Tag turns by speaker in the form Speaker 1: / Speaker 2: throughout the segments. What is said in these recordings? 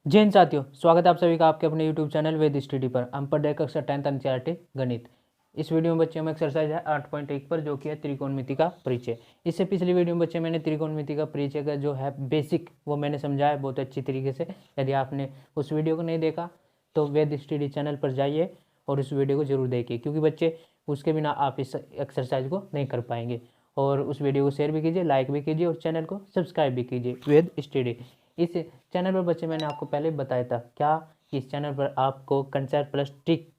Speaker 1: जय हिंद साथियों, स्वागत है आप सभी का आपके अपने YouTube चैनल वेद स्टडी पर। हम पढ़ रहे कक्षा 10th एनसीईआरटी गणित। इस वीडियो में बच्चे में एक्सरसाइज है 8.1 पर, जो कि है त्रिकोणमिति का परिचय। इससे पिछली वीडियो में बच्चे मैंने त्रिकोणमिति का परिचय का जो है बेसिक वो मैंने समझाया बहुत अच्छी तरीके से। यदि आपने उस वीडियो को नहीं देखा तो वेद स्टडी चैनल पर जाइए और उस वीडियो को जरूर देखिए, क्योंकि बच्चे उसके बिना आप इस एक्सरसाइज को नहीं कर पाएंगे। और उस वीडियो को शेयर भी कीजिए, लाइक भी कीजिए और चैनल को सब्सक्राइब भी कीजिए वेद स्टडी। इस चैनल पर बच्चे मैंने आपको पहले बताया था क्या, इस चैनल पर आपको कंसेप्ट प्लस ट्रिक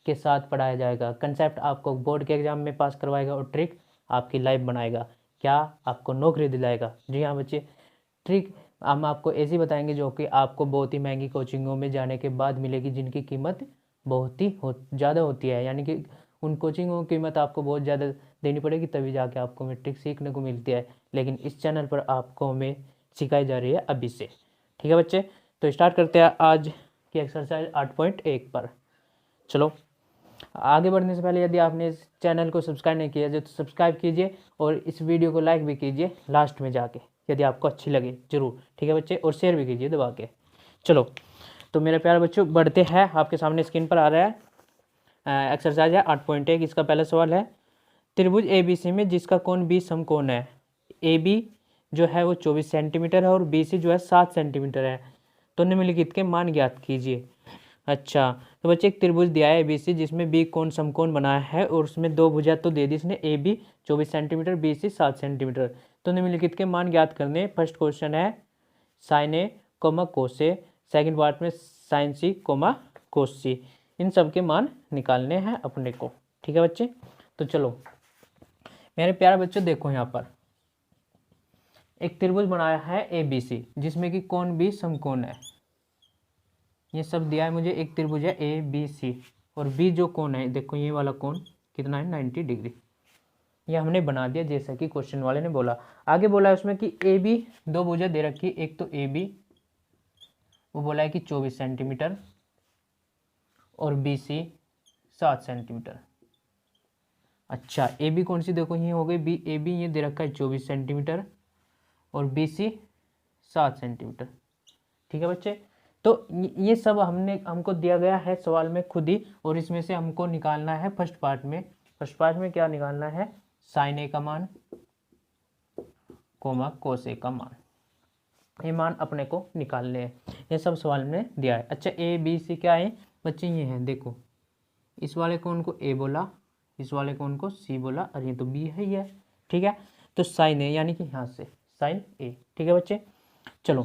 Speaker 1: के साथ पढ़ाया जाएगा। कंसेप्ट आपको बोर्ड के एग्जाम में पास करवाएगा और ट्रिक आपकी लाइफ बनाएगा, क्या आपको नौकरी दिलाएगा। जी हाँ बच्चे, ट्रिक हम आपको ऐसी बताएंगे जो कि आपको बहुत ही महंगी कोचिंगों में जाने के बाद मिलेगी, जिनकी कीमत बहुत ही ज़्यादा होती है। यानी कि उन कोचिंगों की कीमत आपको बहुत ज़्यादा देनी पड़ेगी, तभी जाके आपको हमें ट्रिक सीखने को मिलती है। लेकिन इस चैनल पर आपको हमें सिखाई जा रही है अभी से। ठीक है बच्चे, तो स्टार्ट करते हैं आज की एक्सरसाइज 8.1 पर। चलो आगे बढ़ने से पहले यदि आपने इस चैनल को सब्सक्राइब नहीं किया तो सब्सक्राइब कीजिए और इस वीडियो को लाइक भी कीजिए लास्ट में जाके, यदि आपको अच्छी लगे जरूर। ठीक है बच्चे, और शेयर भी कीजिए दबा के। चलो तो मेरे प्यारे बच्चों बढ़ते हैं, आपके सामने स्क्रीन पर आ रहा है एक्सरसाइज है 8.1। इसका पहला सवाल है, त्रिभुज ABC में जिसका कोण 20 समकोण है। AB जो है वो 24 सेंटीमीटर है और BC जो है 7 सेंटीमीटर है, तो निम्नलिखित के मान ज्ञात कीजिए। अच्छा तो बच्चे एक त्रिभुज दिया है ABC जिसमें B कोण समकोण बनाया है और उसमें दो भुजा तो दे दी इसने, AB 24 सेंटीमीटर, BC 7 सेंटीमीटर। तो निम्नलिखित के मान ज्ञात करने। फर्स्ट क्वेश्चन है sine A comma cos A, second part में sine C comma cos C। इन सब के मान निकालने हैं अपने को। ठीक है बच्चे, तो चलो मेरे प्यारे बच्चों देखो, यहाँ पर एक त्रिभुज बनाया है ABC जिसमें कि कोण भी समकोण है। ये सब दिया है मुझे, एक त्रिभुज है ABC और B जो कोण है देखो, ये वाला कोण कितना है 90 डिग्री। ये हमने बना दिया जैसा कि क्वेश्चन वाले ने बोला। आगे बोला है उसमें कि AB दो भुजा दे रखी है, एक तो AB वो बोला है कि 24 सेंटीमीटर और BC 7 सेंटीमीटर। अच्छा AB कौन सी, देखो ये हो गई AB, ये दे रखा है 24 सेंटीमीटर और BC 7 सेंटीमीटर। ठीक है बच्चे, तो ये सब हमको दिया गया है सवाल में खुद ही, और इसमें से हमको निकालना है फर्स्ट पार्ट में। फर्स्ट पार्ट में क्या निकालना है, साइन A का मान कोमा कोस A का मान। ये मान अपने को निकालने हैं, ये सब सवाल में दिया है। अच्छा ABC क्या है बच्चे, ये है देखो, इस वाले कोण को A बोला, इस वाले कोण को C बोला और ये तो B है, ये ठीक है। तो साइन A यानी कि यहाँ से साइन A। ठीक है बच्चे, चलो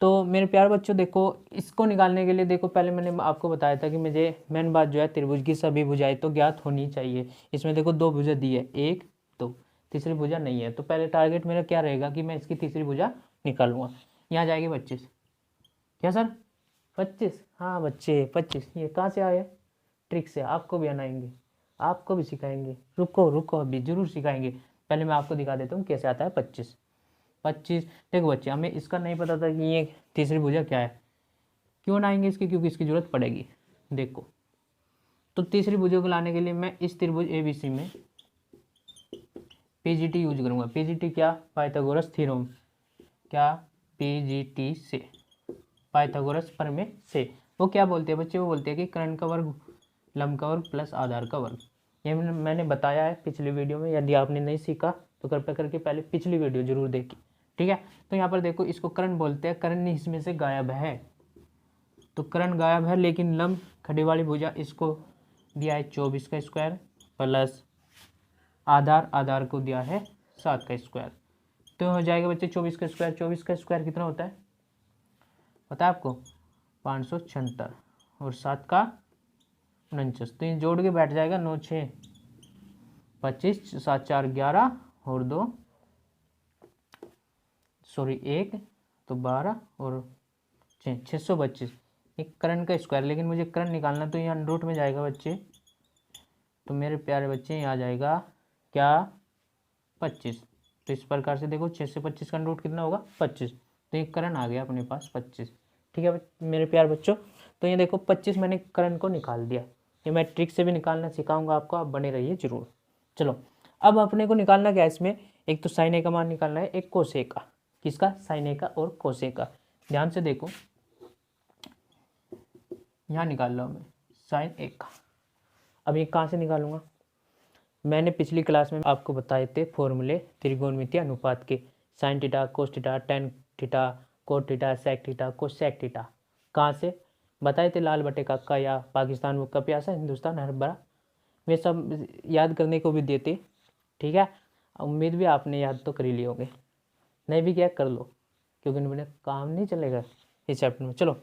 Speaker 1: तो मेरे प्यारे बच्चों देखो, इसको निकालने के लिए देखो पहले मैंने आपको बताया था कि मुझे मेन बात जो है त्रिभुज की सभी भुजाएं तो ज्ञात होनी चाहिए। इसमें देखो दो भुजा दी है, एक दो, तीसरी भुजा नहीं है, तो पहले टारगेट मेरा क्या रहेगा कि मैं इसकी तीसरी भुजा निकालूंगा। यहाँ जाएगी 25। क्या सर 25? हाँ बच्चे 25, ये कहाँ से आए, ट्रिक से। आपको भी आनाएंगे, आपको भी सिखाएंगे, रुको रुको अभी जरूर सिखाएंगे। पहले मैं आपको दिखा देता हूँ कैसे आता है 25। देखो बच्चे, हमें इसका नहीं पता था कि ये तीसरी भुजा क्या है। क्यों ना आएंगे इसकी, क्योंकि इसकी जरूरत पड़ेगी। देखो तो तीसरी भुजा को लाने के लिए मैं इस त्रिभुज ABC में PGT यूज करूंगा। PGT क्या, पाइथागोरस थ्योरम। क्या, PGT से पाइथागोरस प्रमेय से। वो क्या बोलते हैं बच्चे, वो बोलते हैं कि कर्ण का वर्ग लंब का वर्ग प्लस आधार का वर्ग। ये मैंने बताया है पिछली वीडियो में, यदि आपने नहीं सीखा तो कृपया करके पहले पिछली वीडियो जरूर देखी। ठीक है, तो यहाँ पर देखो इसको कर्ण बोलते हैं, कर्ण इसमें से गायब है, तो कर्ण गायब है, लेकिन लंब खड़ी वाली भुजा इसको दिया है 24 का स्क्वायर प्लस आधार को दिया है 7 का स्क्वायर। तो हो जाएगा बच्चे 24 का स्क्वायर, 24 का स्क्वायर कितना होता है पता है आपको, 576 और 7 का 49। तो ये जोड़ के बैठ जाएगा 9 6 25, 7 4 11 और 2 सॉरी 1 तो 12 और 6 625। एक कर्ण का स्क्वायर, लेकिन मुझे कर्ण निकालना तो यहाँ रूट में जाएगा बच्चे। तो मेरे प्यारे बच्चे यहाँ आ जाएगा क्या 25। तो इस प्रकार से देखो 6 से 25 का रूट कितना होगा 25। तो ये कर्ण आ गया अपने पास 25। ठीक है मेरे प्यारे बच्चों, तो ये देखो 25 मैंने कर्ण को निकाल दिया। ये मैं ट्रिक से भी निकालना सिखाऊंगा आपको, आप बने रहिए जरूर। चलो अब अपने को निकालना क्या है इसमें, एक तो साइन A का मान निकालना है, एक कोस A का। किसका, साइन A का और कोस A का। ध्यान से देखो यहाँ निकाल लो मैं साइन ए का। अब ये कहाँ से निकालूंगा, मैंने पिछली क्लास में आपको बताए थे फॉर्मूले त्रिकोणमितीय अनुपात के, sine theta, cos theta, tan theta, cot theta, sec theta, cosec theta. कहाँ से बताए थे, लाल बटे काका या पाकिस्तान वो कब प्यासा हिंदुस्तान हर बड़ा, वे सब याद करने को भी देते। ठीक है, उम्मीद भी आपने याद तो कर ही लिए होंगे, नहीं भी क्या कर लो, क्योंकि मैंने काम नहीं चलेगा इस चैप्टर में। चलो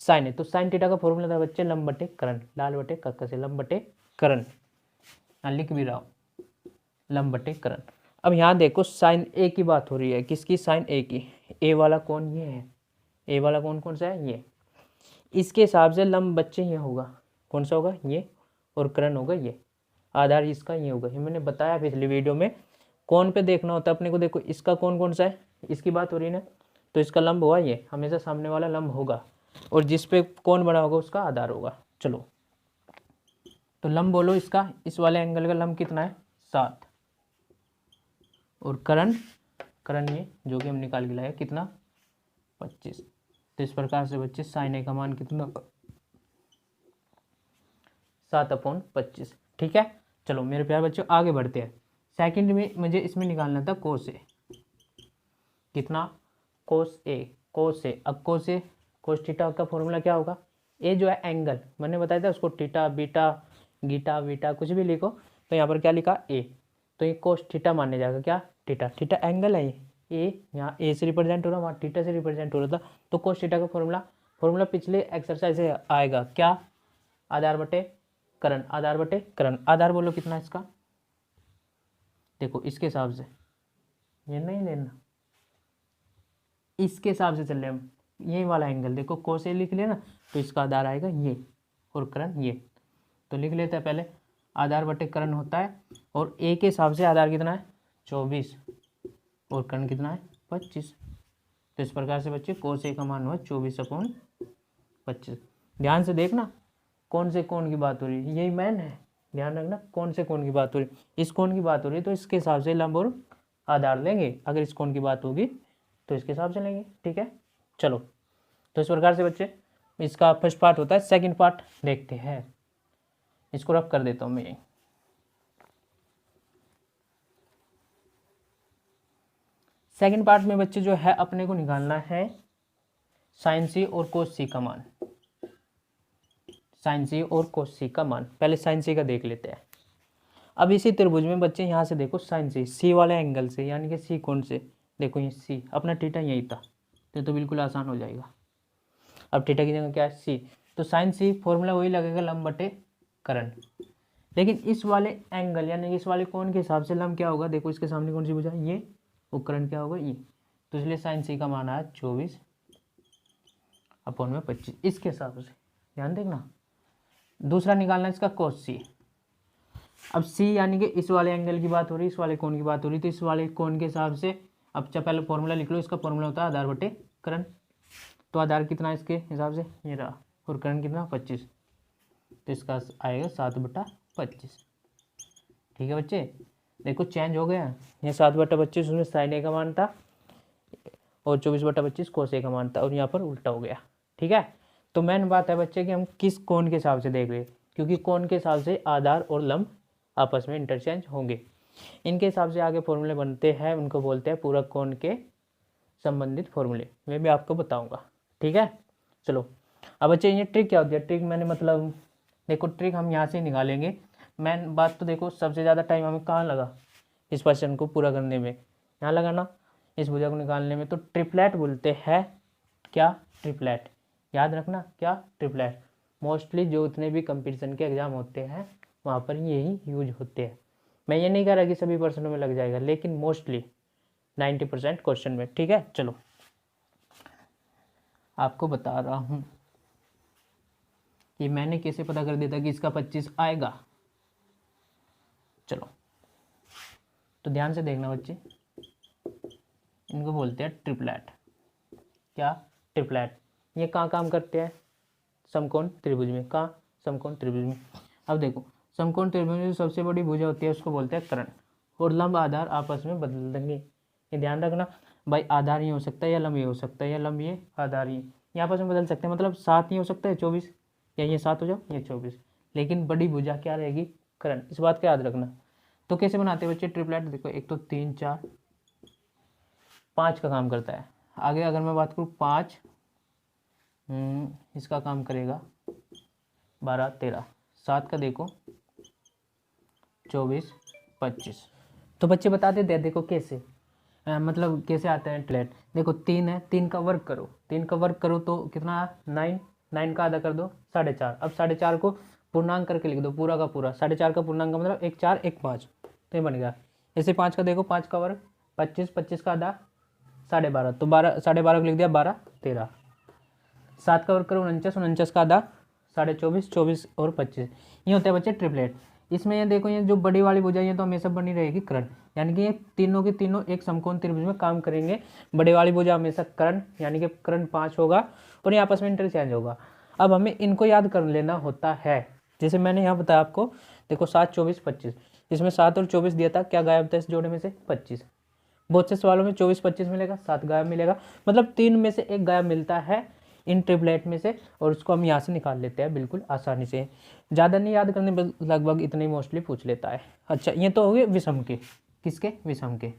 Speaker 1: साइन है, तो साइन थीटा का फॉर्मूला था बच्चे लंब बटे करण, लाल बटे काका से लंब बटे करण, लिख भी रहा हूँ लंब बटे करण। अब यहाँ देखो साइन ए की बात हो रही है, किसकी, साइन ए की। ए वाला कौन, ये है, ए वाला कौन कौन सा है, ये। इसके हिसाब से लंब बच्चे ये होगा, कौन सा होगा, ये, और करण होगा ये, आधार इसका ये होगा। ये मैंने बताया पिछली वीडियो में, कौन पे देखना होता है अपने को। देखो इसका कौन कौन सा है, इसकी बात हो रही है ना, तो इसका लंब हुआ ये, हमेशा सामने वाला लंब होगा, और जिस पे कौन बना होगा उसका आधार होगा। चलो तो लंब बोलो इसका, इस वाले एंगल का लंब कितना है, 7, और करण, करण ये जो कि हम निकाल के लाए कितना, 25। तो इस प्रकार से बच्चे साइन ए का मान कितना, 7/25। ठीक है, चलो मेरे प्यारे बच्चों आगे बढ़ते हैं। सेकंड में मुझे इसमें निकालना था कोस ए, कितना, कोस ए, कोस ए। अब कोस ए, कोस थीटा का फॉर्मूला क्या होगा, ए जो है एंगल, मैंने बताया था उसको थीटा बीटा गीटा वीटा कुछ भी लिखो, तो यहाँ पर क्या लिखा ए, तो ये कोस थीटा माने जाएगा, क्या, थीटा, थीटा एंगल है ये, ए यहाँ ए से रिप्रेजेंट हो रहा, वहाँ थीटा से रिप्रेजेंट हो रहा था। तो कोस थीटा का फॉर्मूला पिछले एक्सरसाइज से आएगा, क्या, आधार बटे करण, आधार बटे करण। आधार बोलो कितना इसका, देखो इसके हिसाब से, ये नहीं लेना, इसके हिसाब से चल रहे हम, ये वाला एंगल देखो कोस ए लिख लिया ना, तो इसका आधार आएगा ये, और करण ये। तो लिख लेते हैं पहले, आधार बटे करण होता है, और ए के हिसाब से आधार कितना है, 24, और करण कितना है, 25। तो इस प्रकार से बच्चे कोस ए का मान हुआ 24/25। ध्यान से देखना कौन से कोण की बात हो रही है, यही मैन है, ध्यान रखना कौन से कोण की बात हो रही है। इस कोण की बात हो रही है तो इसके हिसाब से लंब और आधार लेंगे, अगर इस कोण की बात होगी तो इसके हिसाब से लेंगे। ठीक है, चलो तो इस प्रकार से बच्चे इसका फर्स्ट पार्ट होता है। सेकंड पार्ट देखते हैं, इसको रफ कर देता हूँ मैं। सेकंड पार्ट में बच्चे जो है अपने को निकालना है साइन सी और कोस सी का मान, साइन सी और कोस सी का मान। पहले साइन सी का देख लेते हैं। अब इसी त्रिभुज में बच्चे यहाँ से देखो साइन सी वाले एंगल से, यानी कि सी कोण से, देखो ये सी अपना थीटा यही था, तो बिल्कुल आसान हो जाएगा। अब थीटा की जगह क्या है, सी, तो साइन सी फॉर्मूला वही लगेगा लंब बटे करण। लेकिन इस वाले एंगल यानी कि इस वाले कोण के हिसाब से लंब क्या होगा, देखो इसके सामने कौन सी भुजा, ये, और करण क्या होगा, ये। तो इसलिए साइन सी का मान आया 24/25 इसके हिसाब से, ध्यान देखना। दूसरा निकालना इसका कोस सी। अब सी यानी कि इस वाले एंगल की बात हो रही है, इस वाले कोण की बात हो रही है, तो इस वाले कोण के हिसाब से अब पहले फॉर्मूला लिख लो, इसका फॉर्मूला होता है आधार बटे करण। तो आधार कितना है इसके हिसाब से, ये रहा, और करण कितना, 25, तो इसका आएगा 7/25। ठीक है बच्चे, देखो चेंज हो गया, ये 7/25 उसमें साइन ए का मान था, और 24/25 कोस ए का मान था, और यहाँ पर उल्टा हो गया। ठीक है, तो मेन बात है बच्चे कि हम किस कोण के हिसाब से देख रहे हैं, क्योंकि कोण के हिसाब से आधार और लंब आपस में इंटरचेंज होंगे। इनके हिसाब से आगे फॉर्मूले बनते हैं, उनको बोलते हैं पूरक कोण के संबंधित फॉर्मूले, मैं भी आपको बताऊंगा। ठीक है, चलो अब बच्चे ये ट्रिक क्या होती है, ट्रिक मैंने मतलब देखो ट्रिक हम यहाँ से निकालेंगे। मेन बात तो देखो सबसे ज़्यादा टाइम हमें कहाँ लगा इस क्वेश्चन को पूरा करने में, यहाँ लगा ना, इस भुजा को निकालने में। तो ट्रिपलेट बोलते हैं, क्या, ट्रिपलेट, याद रखना क्या, ट्रिपलेट। मोस्टली जो उतने भी कंपटीशन के एग्जाम होते हैं वहाँ पर यही यूज होते हैं। मैं ये नहीं कह रहा कि सभी पर्सनों में लग जाएगा, लेकिन मोस्टली 90% क्वेश्चन में। ठीक है, चलो आपको बता रहा हूँ कि मैंने कैसे पता कर दिया था कि इसका 25 आएगा। चलो तो ध्यान से देखना बच्चे, इनको बोलते हैं ट्रिपलेट। क्या, ट्रिपलेट। ये कहाँ काम करते हैं, समकोण त्रिभुज में। कहाँ, समकोण त्रिभुज में। अब देखो समकोण त्रिभुज में सबसे बड़ी भुजा होती है उसको बोलते हैं कर्ण, और लंब आधार आपस में बदल देंगे। ये ध्यान रखना भाई, आधार ये हो सकता है या लंब ये हो सकता है, या लंब ये आधार ये आपस में बदल सकते हैं। मतलब 7 नहीं हो सकता है 24, या ये 7 हो जाओ, ये 24, लेकिन बड़ी भुजा क्या रहेगी, कर्ण। इस बात का याद रखना। तो कैसे बनाते हैं बच्चे ट्रिपलेट, देखो एक तो 3 4 5 का काम करता है। आगे अगर मैं बात करूँ 5, इसका काम करेगा 12 13, 7 का देखो 24 25। तो बच्चे बताते थे देखो कैसे, मतलब कैसे आते हैं ट्रिपलेट। देखो 3 है, 3 का वर्ग करो, 3 का वर्ग करो तो कितना, 9, 9 का आधा कर दो 4.5। अब 4.5 को पूर्णांक करके लिख दो, पूरा का पूरा 4.5 का पूर्णांक का मतलब 1 4 1 5, तो ये बन गया। ऐसे 5 का देखो, 5 का वर्ग 25, 25 का आधा 12.5, तो 12 12.5 को लिख दिया 12 13। 7 का वर्ग करो 49, 49 का आधा 24.5, 24 और 25। ये होते हैं बच्चे ट्रिपलेट। इसमें ये देखो, ये जो बड़ी वाली भुजा ये तो हमेशा बनी रहेगी कर्ण, यानी कि ये तीनों के तीनों एक समकोण त्रिभुज में काम करेंगे। बड़ी वाली भुजा हमेशा कर्ण, यानी कि कर्ण 5 होगा और ये आपस में इंटरचेंज होगा। अब हमें इनको याद कर लेना होता है, जैसे मैंने यहाँ बताया आपको, देखो 7 24 25, इसमें 7 और 24 दिया था, क्या गायब था इस जोड़े में से, 25। बहुत से सवालों में 24 25 मिलेगा, 7 गायब मिलेगा, मतलब 3 में से 1 गायब मिलता है इन ट्रिपलेट में से, और उसको हम यहाँ से निकाल लेते हैं बिल्कुल आसानी से। ज़्यादा नहीं याद करने, लगभग इतने ही मोस्टली पूछ लेता है। अच्छा, ये तो हो गए विषम के, किसके, विषम के।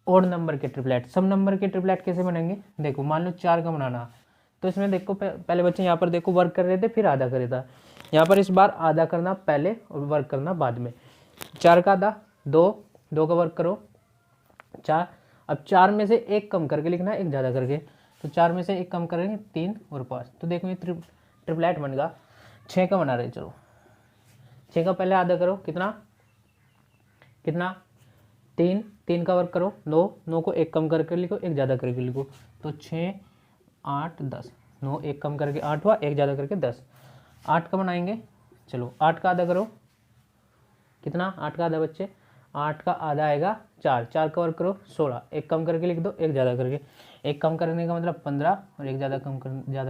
Speaker 1: ओड नंबर के ट्रिपलेट, सम नंबर के ट्रिपलेट कैसे बनेंगे, देखो मान लो 4 का बनाना, तो इसमें देखो पहले बच्चे यहाँ पर देखो वर्क कर रहे थे, फिर आधा करे था। यहाँ पर इस बार आधा करना पहले और वर्क करना बाद में। 4 का आधा 2, 2 का वर्क करो 4। अब 4 में से 1 कम करके लिखना है, 1 ज़्यादा करके, तो 4 में से 1 कम करेंगे 3 और 5, तो देखो ये ट्रिपलेट बनेगा। 6 का बना रहे, चलो 6 का पहले आधा करो, कितना कितना 3, 3 का वर्क करो 9, 9 को 1 कम करके लिखो, 1 ज़्यादा करके लिखो, तो 6 8 10, 9 1 कम करके 8 हुआ, 1 ज़्यादा करके 10। 8 का बनाएंगे, चलो 8 का आधा करो, कितना 8 का आधा बच्चे, 8 का आधा आएगा 4, 4 का वर्ग करो 16, 1 कम करके लिख दो, 1 ज़्यादा करके, 1 कम करने का मतलब 15 और 1 ज़्यादा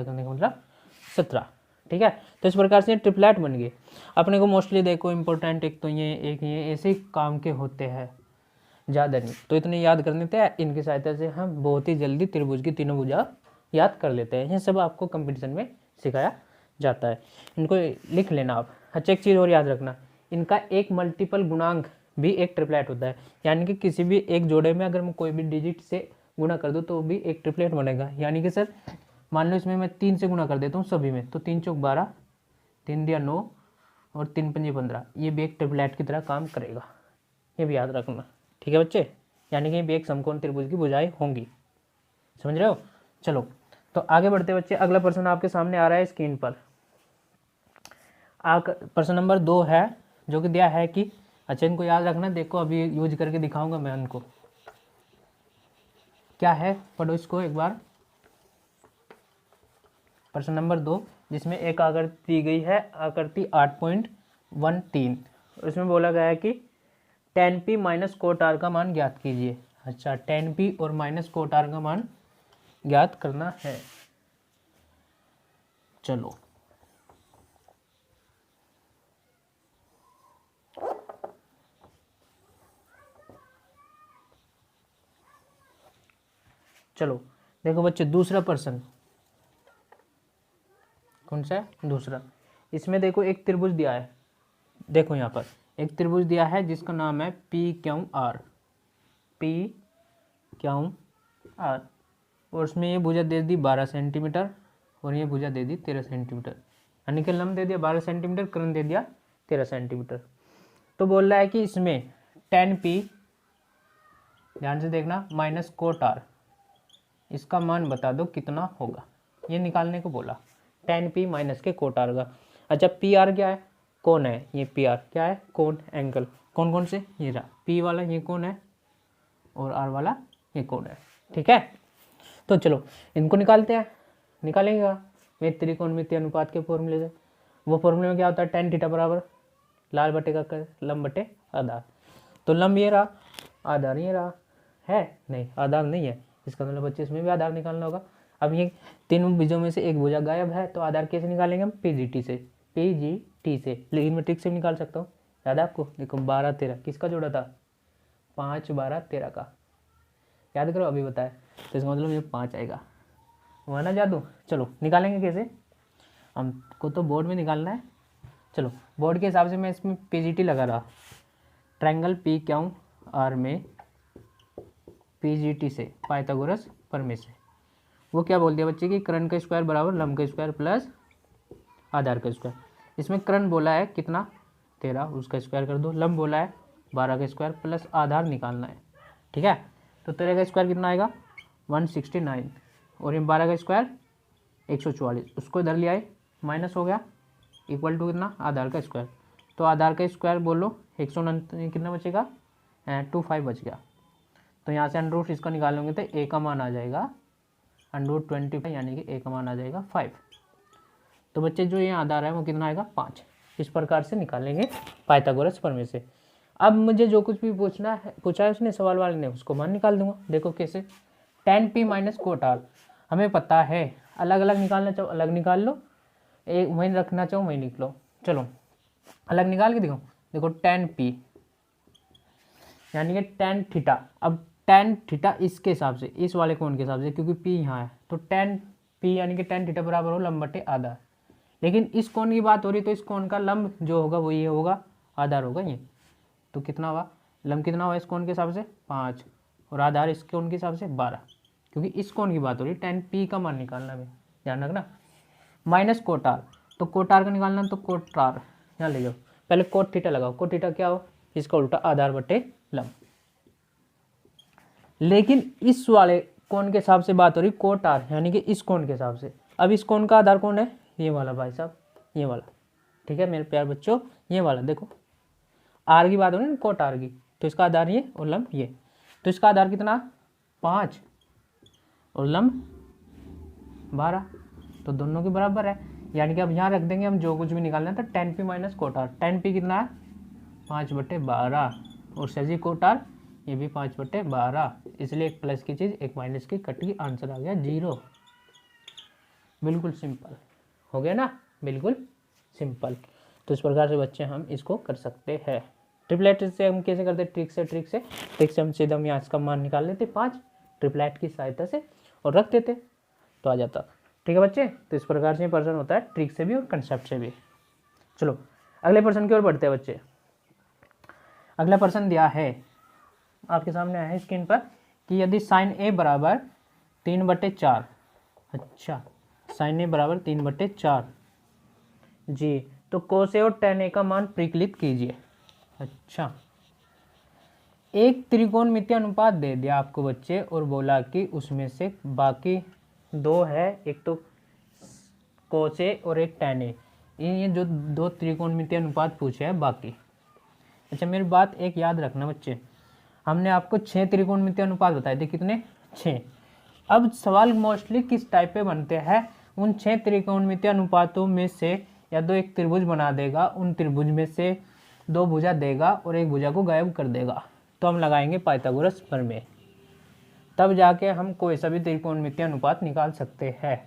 Speaker 1: करने का मतलब 17। ठीक है, तो इस प्रकार से ट्रिपलेट बन गए अपने को। मोस्टली देखो इंपॉर्टेंट एक तो ये, एक ये, ऐसे काम के होते हैं, ज़्यादा नहीं, तो इतने याद कर लेते हैं। इनकी सहायता से हम बहुत ही जल्दी त्रिभुज की तीनों भुजा याद कर लेते हैं। ये सब आपको कंपटीशन में सिखाया जाता है, इनको लिख लेना आप। अच्छा, एक चीज़ और याद रखना, इनका एक मल्टीपल गुणांक भी एक ट्रिपलेट होता है, यानी कि किसी भी एक जोड़े में अगर मैं कोई भी डिजिट से गुणा कर दूँ तो भी एक ट्रिपलेट बनेगा। यानी कि सर मान लो इसमें मैं 3 से गुणा कर देता हूँ सभी में, तो 3 चौक 12, 3 दिया 9 और 3 पंजे 15, ये भी एक ट्रिपलेट की तरह काम करेगा, ये भी याद रखना। ठीक है बच्चे, यानी कि ये भी एक समकोण त्रिभुज की भुजाएं होंगी, समझ रहे हो। चलो तो आगे बढ़ते बच्चे, अगला प्रश्न आपके सामने आ रहा है स्क्रीन पर। प्रश्न नंबर 2 है जो कि दिया है कि, अच्छा इनको याद रखना, देखो अभी यूज करके दिखाऊंगा मैं उनको, क्या है पढ़ो इसको एक बार। प्रश्न नंबर 2 जिसमें एक आकृति दी गई है, आकृति 8.13, इसमें बोला गया है कि tan p minus cot R का मान ज्ञात कीजिए। अच्छा, tan p और माइनस कोट आर का मान ज्ञात करना है। चलो चलो देखो बच्चे, दूसरा प्रश्न कौन सा है, दूसरा। इसमें देखो एक त्रिभुज दिया है, देखो यहाँ पर एक त्रिभुज दिया है जिसका नाम है P Q R, P Q R, और उसमें ये भुजा दे दी 12 सेंटीमीटर और ये भुजा दे दी 13 सेंटीमीटर, यानी कि लंब दे दिया 12 सेंटीमीटर, कर्ण दे दिया 13 सेंटीमीटर। तो बोल रहा है कि इसमें tan p, ध्यान से देखना, माइनस कोट आर, इसका मान बता दो कितना होगा, ये निकालने को बोला, tan p माइनस के कोट आर का। अच्छा, पी आर क्या है, कौन है, ये पी आर क्या है, कौन, एंगल, कौन कौन से, ये रहा पी वाला ये कौन है और आर वाला ये कौन है। ठीक है, तो चलो इनको निकालते हैं, निकालेंगे वे त्रिकोणमितीय अनुपात के फॉर्मूले से। वो फॉर्मूले में क्या होता है, tan थीटा बराबर लाल बटे का लंब बटे आधार, तो लंब ये रहा, आधार ये रहा, है नहीं आधार नहीं है, इसका मतलब बच्चे इसमें भी आधार निकालना होगा। अब ये तीनों भुजों में से एक भुजा गायब है, तो आधार कैसे निकालेंगे हम, पीजीटी से, पीजीटी से, लेकिन मैं ट्रिक से निकाल सकता हूँ, याद है आपको, देखो 12 13 किसका जोड़ा था, 5 12 13 का, याद करो अभी बताया, तो इसका मतलब ये 5 आएगा, हुआ ना जादू। चलो निकालेंगे कैसे, हमको तो बोर्ड में निकालना है। चलो बोर्ड के हिसाब से मैं इसमें पीजीटी लगा रहा, ट्रायंगल पी क्यू आर में पीजीटी से पाइथागोरस प्रमेय से। वो क्या बोल दिया बच्चे कि कर्ण का स्क्वायर बराबर लंब का स्क्वायर प्लस आधार का स्क्वायर। इसमें कर्ण बोला है कितना 13, उसका स्क्वायर कर दो। लंब बोला है 12 का स्क्वायर प्लस आधार निकालना है। ठीक है, तो 13 का स्क्वायर कितना आएगा 169 और ये 12 का स्क्वायर 144, उसको इधर ले आए माइनस हो गया इक्वल टू कितना आधार का स्क्वायर। तो आधार का स्क्वायर बोलो 169 कितना बचेगा 25 बच गया। तो यहाँ से अंडर रूट इसका निकालेंगे तो ए का मान आ जाएगा √25 यानी कि ए का मान आ जाएगा 5। तो बच्चे जो ये आधार है वो कितना आएगा 5। इस प्रकार से निकालेंगे पाइथागोरस प्रमेय से। अब मुझे जो कुछ भी पूछा है उसने सवाल वाले ने, उसको मान निकाल दूंगा। देखो कैसे, tan p minus cot R हमें पता है, अलग अलग निकालना चाहो अलग निकाल लो, एक वहीं रखना चाहो वहीं निकलो। चलो अलग निकाल के देखो tan p यानी कि tan थीटा। अब tan थीटा इसके हिसाब से, इस वाले कोण के हिसाब से, क्योंकि p यहाँ है तो tan p यानी कि tan थीटा बराबर हो लंब बटे आधार। लेकिन इस कोण की बात हो रही तो इस कोण का लंब जो होगा वो ये होगा, आधार होगा ये। तो कितना हुआ लंब, कितना हुआ इस कोण के हिसाब से 5 और आधार इस कोण के हिसाब से 12, क्योंकि इस कोण की बात हो रही है। tan p का मान निकालना है, ध्यान रखना। माइनस कोट आर, तो कोट आर का निकालना तो कोट आर यहाँ ले जाओ, पहले कोट थीटा लगाओ। कोट थीटा क्या हो, इसका उल्टा आधार बटे लंब। लेकिन इस वाले कोण के हिसाब से बात हो रही कोट आर यानी कि इस कोण के हिसाब से। अब इस कोण का आधार कौन है, ये वाला भाई साहब, ये वाला। ठीक है मेरे प्यार बच्चों, ये वाला देखो आर की बात हो रही है ना कोट आर की, तो इसका आधार ये और लंब ये। तो इसका आधार कितना 5 और लंब 12, तो दोनों के बराबर है। यानी कि अब यहाँ रख देंगे हम जो कुछ भी निकालना है। तो tan p minus cot R, tan p कितना है 5/12 और सजी कोट आर ये भी 5/12, इसलिए एक प्लस की चीज़ एक माइनस की कट की, आंसर आ गया 0। बिल्कुल सिंपल हो गया ना, बिल्कुल सिंपल। तो इस प्रकार से बच्चे हम इसको कर सकते हैं। ट्रिपलेट से हम कैसे करते हैं, ट्रिक से हम सीधा हम यहाँ इसका मान निकाल लेते 5 ट्रिपलेट की सहायता से और रख देते तो आ जाता। ठीक है बच्चे, तो इस प्रकार से प्रश्न होता है ट्रिक से भी और कंसेप्ट से भी। चलो अगले प्रश्न की ओर बढ़ते हैं बच्चे। अगला प्रश्न दिया है आपके सामने आया है स्क्रीन पर कि यदि साइन ए बराबर 3/4, अच्छा साइन ए बराबर 3/4 जी, तो कोस ए और tan ए का मान परिकलित कीजिए। अच्छा, एक त्रिकोणमितीय अनुपात दे दिया आपको बच्चे और बोला कि उसमें से बाकी दो है, एक तो कोस ए और एक tan ए, ये जो दो त्रिकोणमितीय अनुपात पूछे हैं बाकी। अच्छा मेरी बात एक याद रखना बच्चे, हमने आपको 6 त्रिकोणमितीय अनुपात बताए थे, कितने 6। अब सवाल मोस्टली किस टाइप पे बनते हैं, उन 6 त्रिकोणमितीय अनुपातों में से या तो एक त्रिभुज बना देगा, उन त्रिभुज में से 2 भुजा देगा और एक भुजा को गायब कर देगा, तो हम लगाएंगे पाइथागोरस प्रमेय, तब जाके हम कोई सा भी त्रिकोणमितीय अनुपात निकाल सकते हैं।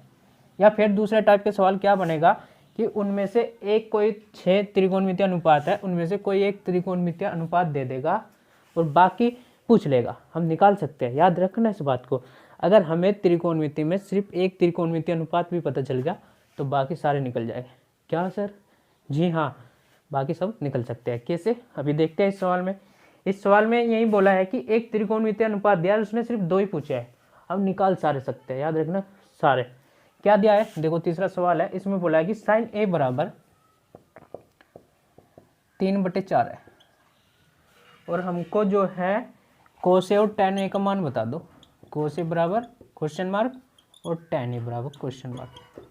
Speaker 1: या फिर दूसरे टाइप के सवाल क्या बनेगा कि उनमें से एक कोई 6 त्रिकोणमितीय अनुपात है, उनमें से कोई एक त्रिकोणमितीय अनुपात दे देगा और बाकी पूछ लेगा, हम निकाल सकते हैं। याद रखना इस बात को, अगर हमें त्रिकोणमिति में सिर्फ एक त्रिकोणमितीय अनुपात भी पता चल गया तो बाकी सारे निकल जाएंगे। क्या सर, जी हाँ, बाकी सब निकल सकते हैं। कैसे, अभी देखते हैं इस सवाल में। इस सवाल में यही बोला है कि एक त्रिकोणमितीय अनुपात दिया है, उसने सिर्फ 2 ही पूछे हैं, हम निकाल सारे सकते हैं। याद रखना सारे। क्या दिया है, देखो तीसरा सवाल है, इसमें बोला है कि साइन ए बराबर 3/4 है और हमको जो है कोस ए और tan ए का मान बता दो। कोस ए बराबर क्वेश्चन मार्क और tan ए बराबर क्वेश्चन मार्क।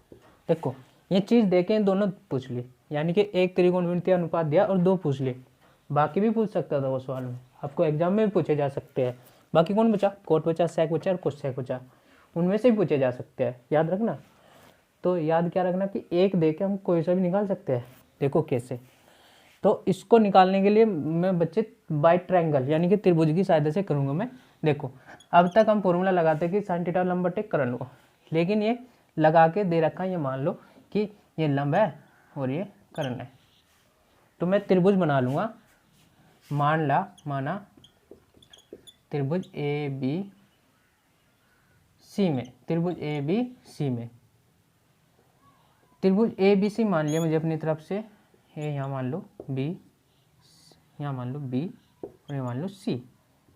Speaker 1: देखो ये चीज़ देखें, दोनों पूछ ली, यानी कि एक त्रिकोणमितीय अनुपात दिया और 2 पूछ लिए। बाकी भी पूछ सकता था वो सवाल में, आपको एग्जाम में भी पूछे जा सकते हैं। बाकी कौन बचा, कोट बचा, सेक बचा और कोसेक बचा, उनमें से भी पूछे जा सकते हैं। याद रखना, तो याद क्या रखना कि एक दे के हम कोई सा भी निकाल सकते हैं। देखो कैसे, तो इसको निकालने के लिए मैं बच्चे बाई ट्रायंगल यानी कि त्रिभुज की सहायता से करूंगा मैं। देखो अब तक हम फॉर्मूला लगाते कि साइन थीटा लंब बटे कर्ण को, लेकिन ये लगा के दे रखा है, ये मान लो कि ये लंब है और ये कर्ण है, तो मैं त्रिभुज बना लूँगा। माना त्रिभुज ए बी सी में, त्रिभुज ए बी सी में त्रिभुज ए बी सी मान लिया मुझे अपनी तरफ से, ए यहाँ मान लो बी, यहाँ मान लो बी और ये मान लो सी।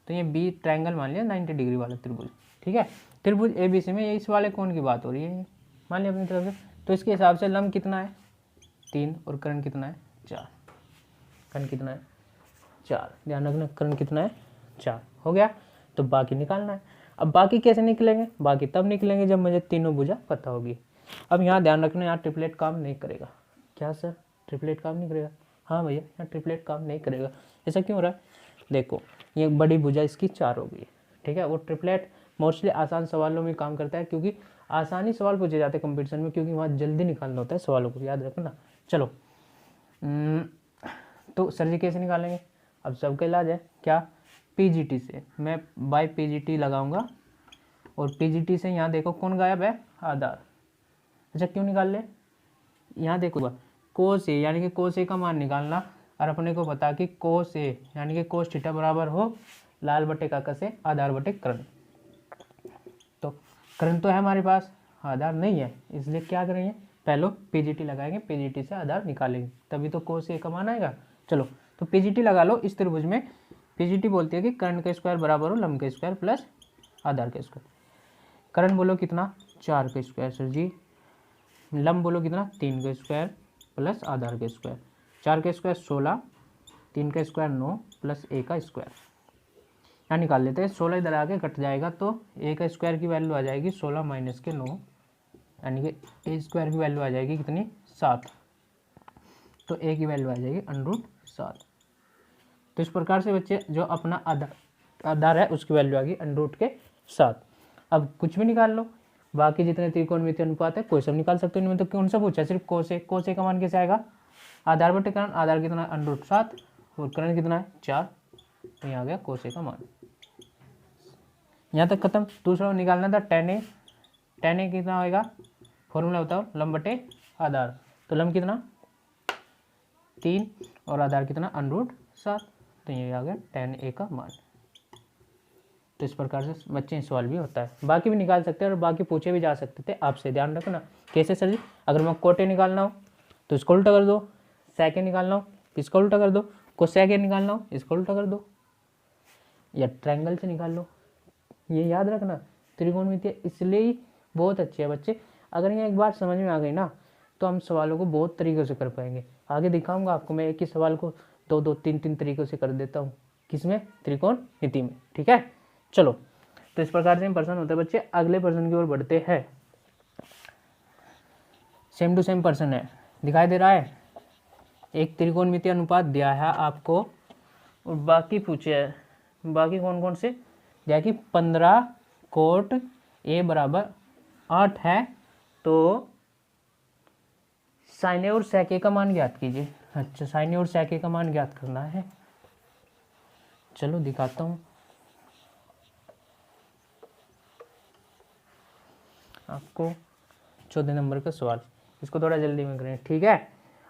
Speaker 1: तो ये बी ट्रायंगल मान लिया 90 डिग्री वाला त्रिभुज, ठीक है। त्रिभुज ए बी सी में ये इस वाले कोण की बात हो रही है, मान लिया अपनी तरफ से। तो इसके हिसाब से लंब कितना है 3 और कर्ण कितना है 4, कर्ण कितना है 4, ध्यान रखना कर्ण कितना है 4, हो गया। तो बाकी निकालना है। अब बाकी कैसे निकलेंगे, बाकी तब निकलेंगे जब मुझे तीनों भुजा पता होगी। अब यहाँ ध्यान रखना, यहाँ ट्रिपलेट काम नहीं करेगा। क्या सर ट्रिपलेट काम नहीं करेगा? हाँ भैया यहाँ ट्रिपलेट काम नहीं करेगा। ऐसा क्यों हो रहा है? देखो ये बड़ी भुजा इसकी 4 हो गई, ठीक है। वो ट्रिपलेट मोस्टली आसान सवालों में काम करता है, क्योंकि आसानी सवाल पूछे जाते हैं कंपटीशन में, क्योंकि वहाँ जल्दी निकालना होता है सवालों को, याद रखना। चलो तो सर जी कैसे निकालेंगे? अब सबका इलाज है क्या? पीजीटी से। मैं बाय पीजीटी लगाऊंगा और पीजीटी से यहाँ देखो कौन गायब है? आधार। अच्छा क्यों निकाल ले? यहाँ देखो कोस ए यानी कि कोस ए का मान निकालना, और अपने को पता कि कोस ए यानी कि कोस थीटा बराबर हो लाल बटे काका से आधार बटे कर्ण। तो कर्ण तो है हमारे पास, आधार नहीं है, इसलिए क्या करेंगे पहले पीजीटी लगाएंगे, पीजीटी से आधार निकालेंगे, तभी तो कोस ए का मान आएगा। चलो तो पीजीटी लगा लो इस त्रिभुज में। पीजीटी बोलती है कि कर्ण का स्क्वायर बराबर हो लंब का स्क्वायर प्लस आधार का स्क्वायर। कर्ण बोलो कितना 4 का स्क्वायर सर जी, लंब बोलो कितना 3 का स्क्वायर प्लस आधार का स्क्वायर। 4 का स्क्वायर 16, 3 का स्क्वायर 9 प्लस ए का स्क्वायर। यहाँ निकाल लेते हैं, 16 इधर आके कट जाएगा तो ए का स्क्वायर की वैल्यू आ जाएगी 16 माइनस के 9, यानी कि ए स्क्वायर की वैल्यू आ जाएगी कितनी 7, तो ए की वैल्यू आ जाएगी √7। तो इस प्रकार से बच्चे जो अपना आधार है उसकी वैल्यू आ गई √7। अब कुछ भी निकाल लो, बाकी जितने त्रिकोणमितीय अनुपात है कोई सब निकाल सकते हो। इनमें तो कौन सा पूछा? सिर्फ कोस ए। कोस ए का मान कैसे आएगा? आधार बटे कर्ण, आधार कितना √7 और कर्ण कितना है 4, तो यहाँ आ गया कोस ए का मान। यहाँ तक खत्म। दूसरा निकालना था tan ए। tan ए कितना होएगा? फॉर्मूला बताओ, लंब बटे आधार। तो लंब कितना 3 और आधार कितना √7, तो ये आ गया tan ए का मान। तो इस प्रकार से बच्चे सवाल भी होता है, बाकी भी निकाल सकते हैं और बाकी पूछे भी जा सकते थे आपसे। ध्यान रखना कैसे सर जी? अगर मैं कोटे निकालना हो तो इसको उल्टा कर दो, सेके निकालना हो इसको उल्टा कर दो, कोसेके निकालना हो इसको उल्टा कर दो, या ट्रायंगल से निकाल लो। ये याद रखना, त्रिकोणमितीय इसलिए ही बहुत अच्छी है बच्चे। अगर ये एक बार समझ में आ गई ना तो हम सवालों को बहुत तरीक़ों से कर पाएंगे। आगे दिखाऊंगा आपको, मैं एक ही सवाल को 2-2, 3-3 तरीक़ों से कर देता हूँ। किसमें? त्रिकोणमिति में, ठीक है। चलो तो इस प्रकार से प्रश्न होते हैं बच्चे। अगले प्रश्न की ओर बढ़ते हैं। सेम टू सेम प्रश्न है, दिखाई दे रहा है। एक त्रिकोणमितीय अनुपात दिया है आपको और बाकी पूछे है। बाकी कौन कौन से? जैसे कि 15 कोट ए बराबर 8 है, तो साइन ए और सेक ए का मान ज्ञात कीजिए। अच्छा साइन ए और सेक ए का मान ज्ञात करना है, चलो दिखाता हूँ आपको। 14 नंबर का सवाल, इसको थोड़ा जल्दी में करें, ठीक है।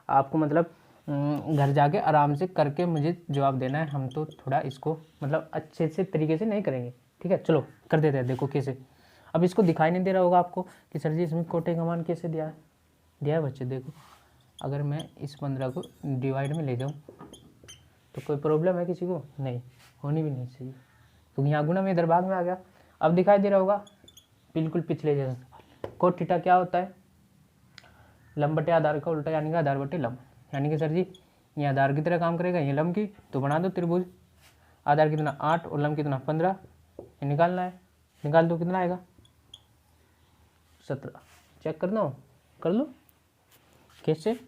Speaker 1: आपको मतलब घर जाके आराम से करके मुझे जवाब देना है। हम तो थोड़ा इसको मतलब अच्छे से तरीके से नहीं करेंगे, ठीक है। चलो कर देते हैं, देखो कैसे। अब इसको दिखाई नहीं दे रहा होगा आपको कि सर जी इसमें कोटे का मान कैसे दिया है। दिया है बच्चे, देखो अगर मैं इस 15 को डिवाइड में ले जाऊँ तो कोई प्रॉब्लम है किसी को? नहीं, होनी भी नहीं चाहिए, क्योंकि यहाँ गुना में इधर भाग में आ गया। अब दिखाई दे रहा होगा बिल्कुल पिछले जैसा। कोट थीटा क्या होता है? लंब बटे आधार का उल्टा, यानी कि आधार बटे लंब। यानी कि सर जी ये आधार की तरह काम करेगा, ये लंब की, तो बना दो त्रिभुज। आधार कितना 8 और लंब कितना 15, ये निकालना है। निकाल दो, कितना आएगा 17। चेक कर दो, कर लो कैसे?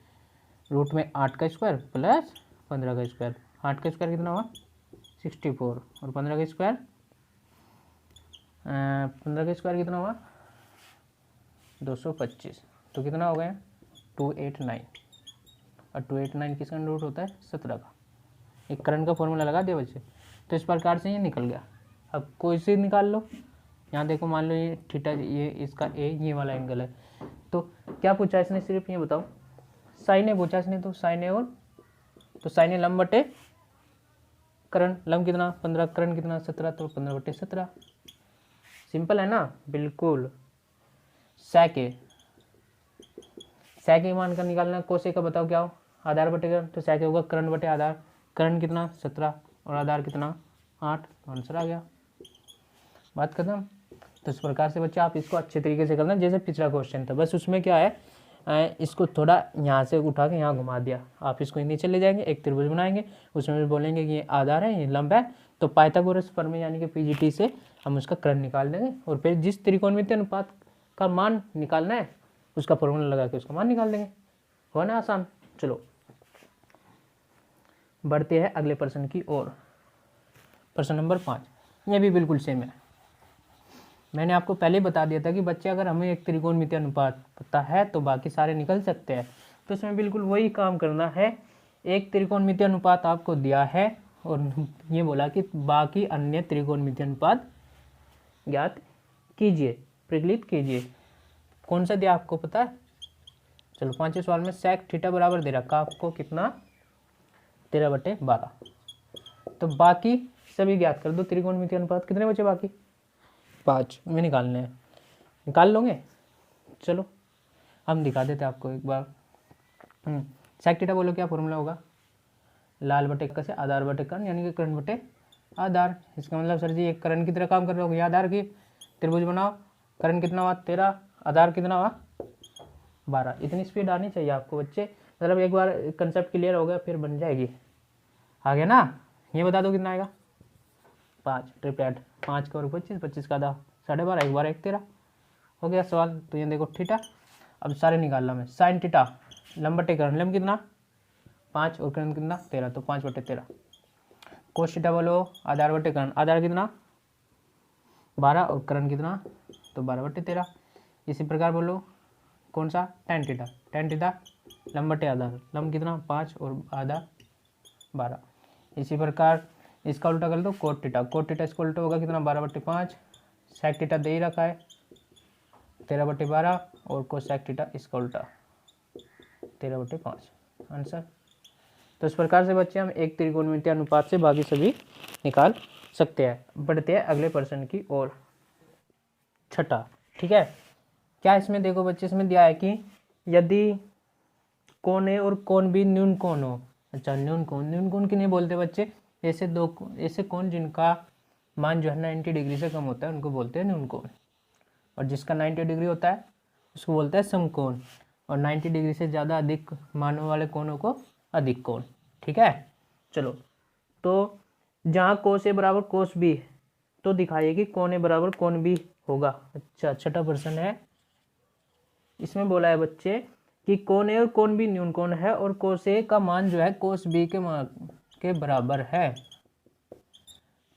Speaker 1: रूट में 8 का स्क्वायर प्लस 15 का स्क्वायर। 8 का स्क्वायर कितना हुआ 64 और 15 का स्क्वायर 15 का स्क्वायर कितना हुआ 225, तो कितना हो गया 289। और 289 किसका रूट होता है 17 का। एक कर्ण का फॉर्मूला लगा दिया बच्चे। तो इस प्रकार से ये निकल गया। अब कोई से निकाल लो। यहाँ देखो मान लो ये थीटा, ये इसका ए, ये वाला एंगल है। तो क्या पूछा इसने? सिर्फ ये बताओ, साइन ए पूछा इसने, तो साइन ए और तो साइन ए लंब बटे कर्ण। लंब कितना 15, कर्ण कितना 17, तो 15 बटे 17। सिंपल है ना, बिल्कुल। सेक ए, sec के मान का निकालना है, cos A का बताओ क्या हो, आधार बटे करण, तो sec होगा करण बटे आधार, करण कितना 17 और आधार कितना 8, तो आंसर आ गया, बात खत्म। तो इस प्रकार से बच्चे आप इसको अच्छे तरीके से करना, जैसे पिछला क्वेश्चन था, बस उसमें क्या है इसको थोड़ा यहाँ से उठा के यहाँ घुमा दिया। आप इसको नीचे ले जाएंगे, एक त्रिभुज बनाएंगे, उसमें भी बोलेंगे कि ये आधार है, ये लंब है, तो पाइथागोरस प्रमेय यानी कि पीजीटी से हम उसका कर्ण निकाल देंगे, और फिर जिस त्रिकोणमितीय अनुपात का मान निकालना है उसका फॉर्मूला लगा के उसका मान निकाल देंगे। हो ना आसान। चलो बढ़ते हैं अगले प्रश्न की ओर। प्रश्न नंबर 5, ये भी बिल्कुल सेम है। मैंने आपको पहले बता दिया था कि बच्चे अगर हमें एक त्रिकोणमितीय अनुपात पता है तो बाकी सारे निकल सकते हैं, तो इसमें बिल्कुल वही काम करना है। एक त्रिकोणमितीय अनुपात आपको दिया है और ये बोला कि बाकी अन्य त्रिकोणमितीय अनुपात ज्ञात कीजिए, प्रकलित कीजिए। कौन सा दिया आपको पता है? चलो 5वें सवाल में sec थीटा बराबर दे रखा आपको कितना 13/12। तो बाकी सभी ज्ञात कर दो त्रिकोणमितीय अनुपात। कितने बचे बाकी? 5 में निकालने हैं, निकाल लोगे? चलो हम दिखा देते आपको एक बार। sec थीटा बोलो क्या फॉर्मूला होगा? लाल बटे का से आधार बटे कर्ण यानी कि कर्ण बटे आधार। इसका मतलब सर जी एक कर्ण की तरह काम कर रहे हो, ये आधार की त्रिभुज बनाओ, कर्ण कितना हुआ 13, आधार कितना हुआ 12। इतनी स्पीड आनी चाहिए आपको बच्चे, मतलब एक बार कंसेप्ट क्लियर हो गया फिर बन जाएगी। आ गया ना? ये बता दो कितना आएगा? 5 ट्रिपलेट, 5 का और 25, 25 का आधा 12.5, 1 12 1 13 हो गया सवाल। तो ये देखो थीटा, अब सारे निकालना मैं। साइन थीटा लंब बटे कर्ण, लंब कितना 5 और कर्ण कितना 13, तो 5/13। कोस थीटा बोलो आधार बटे कर्ण, आधार कितना 12 और कर्ण कितना, तो 12/13। इसी प्रकार बोलो कौन सा tan थीटा, tan थीटा लंब बटे आधार, लंब कितना 5 और आधा 12। इसी प्रकार इसका उल्टा कर दो कोट थीटा, कोट थीटा इसका उल्टा होगा कितना 12/5। sec थीटा दे ही रखा है 13/12 और कोसेक थीटा इसका उल्टा 13/5 आंसर। तो इस प्रकार से बच्चे हम एक त्रिकोणमितीय अनुपात से बाकी सभी निकाल सकते हैं। बढ़ते हैं अगले प्रश्न की ओर, छठा। ठीक है, क्या इसमें देखो बच्चे, इसमें दिया है कि यदि कोण ए और कोण बी न्यून कोण हो। अच्छा न्यून कोण, न्यून कोण किन्हें बोलते हैं बच्चे? ऐसे कोण जिनका मान जो है 90 डिग्री से कम होता है उनको बोलते हैं न्यून कोण, और जिसका 90 डिग्री होता है उसको बोलते हैं समकोण, और 90 डिग्री से ज़्यादा अधिक मानों वाले कोणों को अधिक कोण। ठीक है, चलो तो जहाँ कोस ए बराबर कोस बी तो दिखाइए कि कोण ए बराबर कोण बी होगा। अच्छा छठा प्रश्न है, इसमें बोला है बच्चे कि कोण ए और कोण बी न्यून कोण है और कोस ए का मान जो है कोस बी के मान के बराबर है।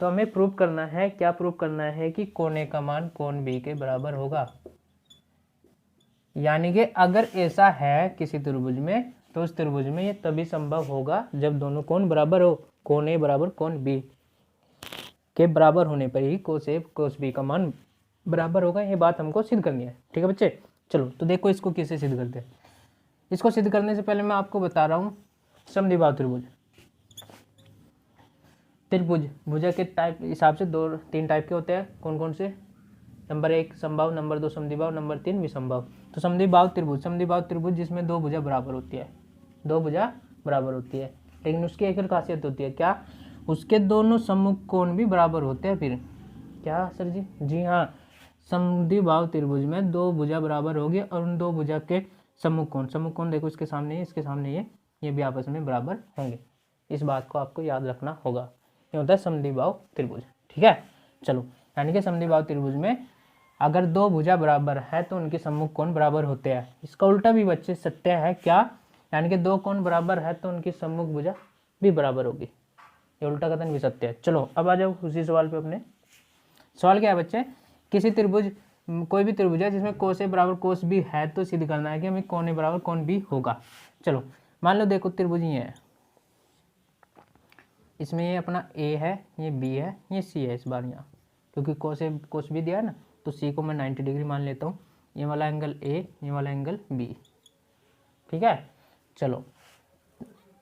Speaker 1: तो हमें प्रूव करना है, क्या प्रूव करना है कि कोण ए का मान कोण बी के बराबर होगा। यानी कि अगर ऐसा है किसी त्रिभुज में तो उस त्रिभुज में ये तभी संभव होगा जब दोनों कोण बराबर हो। कोण ए बराबर कोण बी के बराबर होने पर ही कोस ए कोस बी का मान बराबर होगा। ये बात हमको सिद्ध करनी है। ठीक है बच्चे, चलो तो देखो इसको कैसे सिद्ध करते हैं। इसको सिद्ध करने से पहले मैं आपको बता रहा हूँ समद्विबाहु त्रिभुज। त्रिभुज भुजा के टाइप हिसाब से 3 टाइप के होते हैं। कौन कौन से? नंबर 1 समबाहु, नंबर 2 समद्विबाहु, नंबर 3 विषमबाहु। तो समद्विबाहु त्रिभुज, समद्विबाहु त्रिभुज जिसमें 2 भुजा बराबर होती है, 2 भुजा बराबर होती है, लेकिन उसकी एक और खासियत होती है, क्या? उसके दोनों सम्मुख कोण भी बराबर होते हैं। फिर क्या सर जी? जी हाँ, समद्विबाहु त्रिभुज में 2 भुजा बराबर होगी और उन 2 भुजा के सम्मुख कोण देखो इसके सामने, इसके सामने ये भी आपस में बराबर होंगे। इस बात को आपको याद रखना होगा। ये होता है समद्विबाहु त्रिभुज। ठीक है, चलो यानी कि समद्विबाहु त्रिभुज में अगर 2 भुजा बराबर है तो उनके सम्मुख कोण बराबर होते हैं। इसका उल्टा भी बच्चे सत्य है, क्या? यानी कि 2 कोण बराबर है तो उनकी सम्मुख भुजा भी बराबर होगी। ये उल्टा कथन भी सत्य है। चलो अब आ जाओ उसी सवाल पे अपने। सवाल क्या है बच्चे? किसी त्रिभुज, कोई भी त्रिभुज है जिसमें कोस ए बराबर कोस बी है तो सिद्ध करना है कि हमें कोण ए बराबर कोण बी होगा। चलो मान लो देखो त्रिभुज ये है, इसमें ये अपना ए है, ये बी है, ये सी है। इस बार यहाँ क्योंकि कोस बी दिया है ना, तो सी को मैं 90 डिग्री मान लेता हूँ। ये वाला एंगल ए, ये वाला एंगल बी। ठीक है, चलो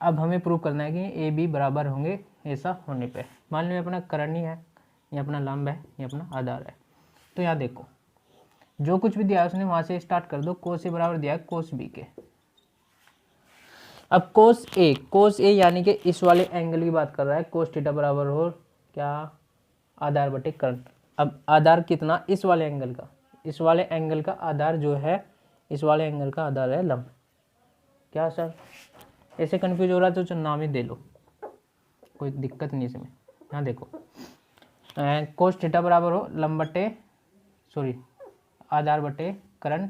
Speaker 1: अब हमें प्रूव करना है कि ए बी बराबर होंगे ऐसा होने पे। मान लो ये अपना कर्ण है, ये अपना लंब है, ये अपना आधार है। तो यहाँ देखो जो कुछ भी दिया है उसने वहाँ से स्टार्ट कर दो। कोस ए बराबर दिया है कोस बी के, अब कोस ए यानी कि इस वाले एंगल की बात कर रहा है, कोस थीटा बराबर हो क्या, आधार बटे कर्ण। अब आधार कितना, इस वाले एंगल का, इस वाले एंगल का आधार जो है, इस वाले एंगल का आधार है लंब। क्या सर ऐसे कंफ्यूज हो रहा है तो नाम ही दे लो, कोई दिक्कत नहीं इसमें। यहाँ देखो कोस थीटा बराबर हो लंब बटे आधार बटे कर्ण,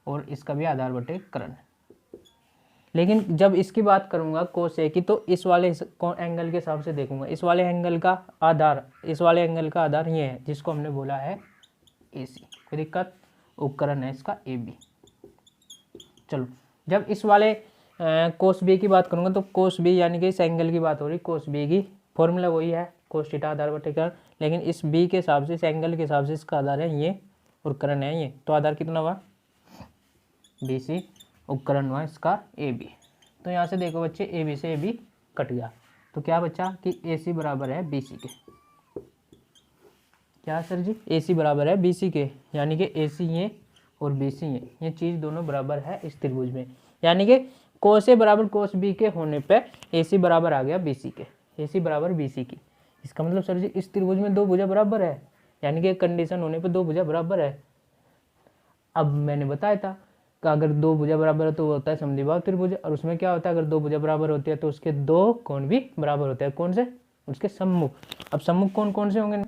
Speaker 1: और इसका भी आधार बटे कर्ण। लेकिन जब इसकी बात करूंगा कोस ए की, तो इस वाले एंगल के हिसाब से देखूंगा। इस वाले एंगल का आधार, इस वाले एंगल का आधार ये है जिसको हमने बोला है ए सी। कोई दिक्कत, उपकरण है इसका ए बी। चलो जब इस वाले कोस बी की बात करूंगा, तो कोस बी यानी कि इस एंगल की बात हो रही, कोस बी की फॉर्मूला वही है कोस थीटा आधार बटे कर्ण, लेकिन इस बी के हिसाब से, इस एंगल के हिसाब से इसका आधार है ये और कर्ण है ये, तो आधार कितना हुआ बी सी, उपकरण हुआ इसका ए बी। तो यहाँ से देखो बच्चे ए बी से ए बी कट गया, तो क्या बचा कि ए सी बराबर है बी सी के। क्या सर जी, ए सी बराबर है बी सी के, यानी कि ए सी ये और बी सी ये चीज़ दोनों बराबर है इस त्रिभुज में, यानी कि कोस ए बराबर कोस बी के होने पे ए सी बराबर आ गया बी सी के, ए सी बराबर बी सी की। इसका मतलब सर जी इस त्रिभुज में दो भुजा बराबर है, यानी कि कंडीशन होने पे दो भुजा बराबर है। अब मैंने बताया था कि अगर दो भुजा बराबर है तो वो होता है समद्विबाहु त्रिभुज, और उसमें क्या होता है अगर दो भुजा बराबर होती है तो उसके दो कोण भी बराबर होते हैं। कौन से, उसके सम्मुख। अब सम्मुख कोण कौन से होंगे,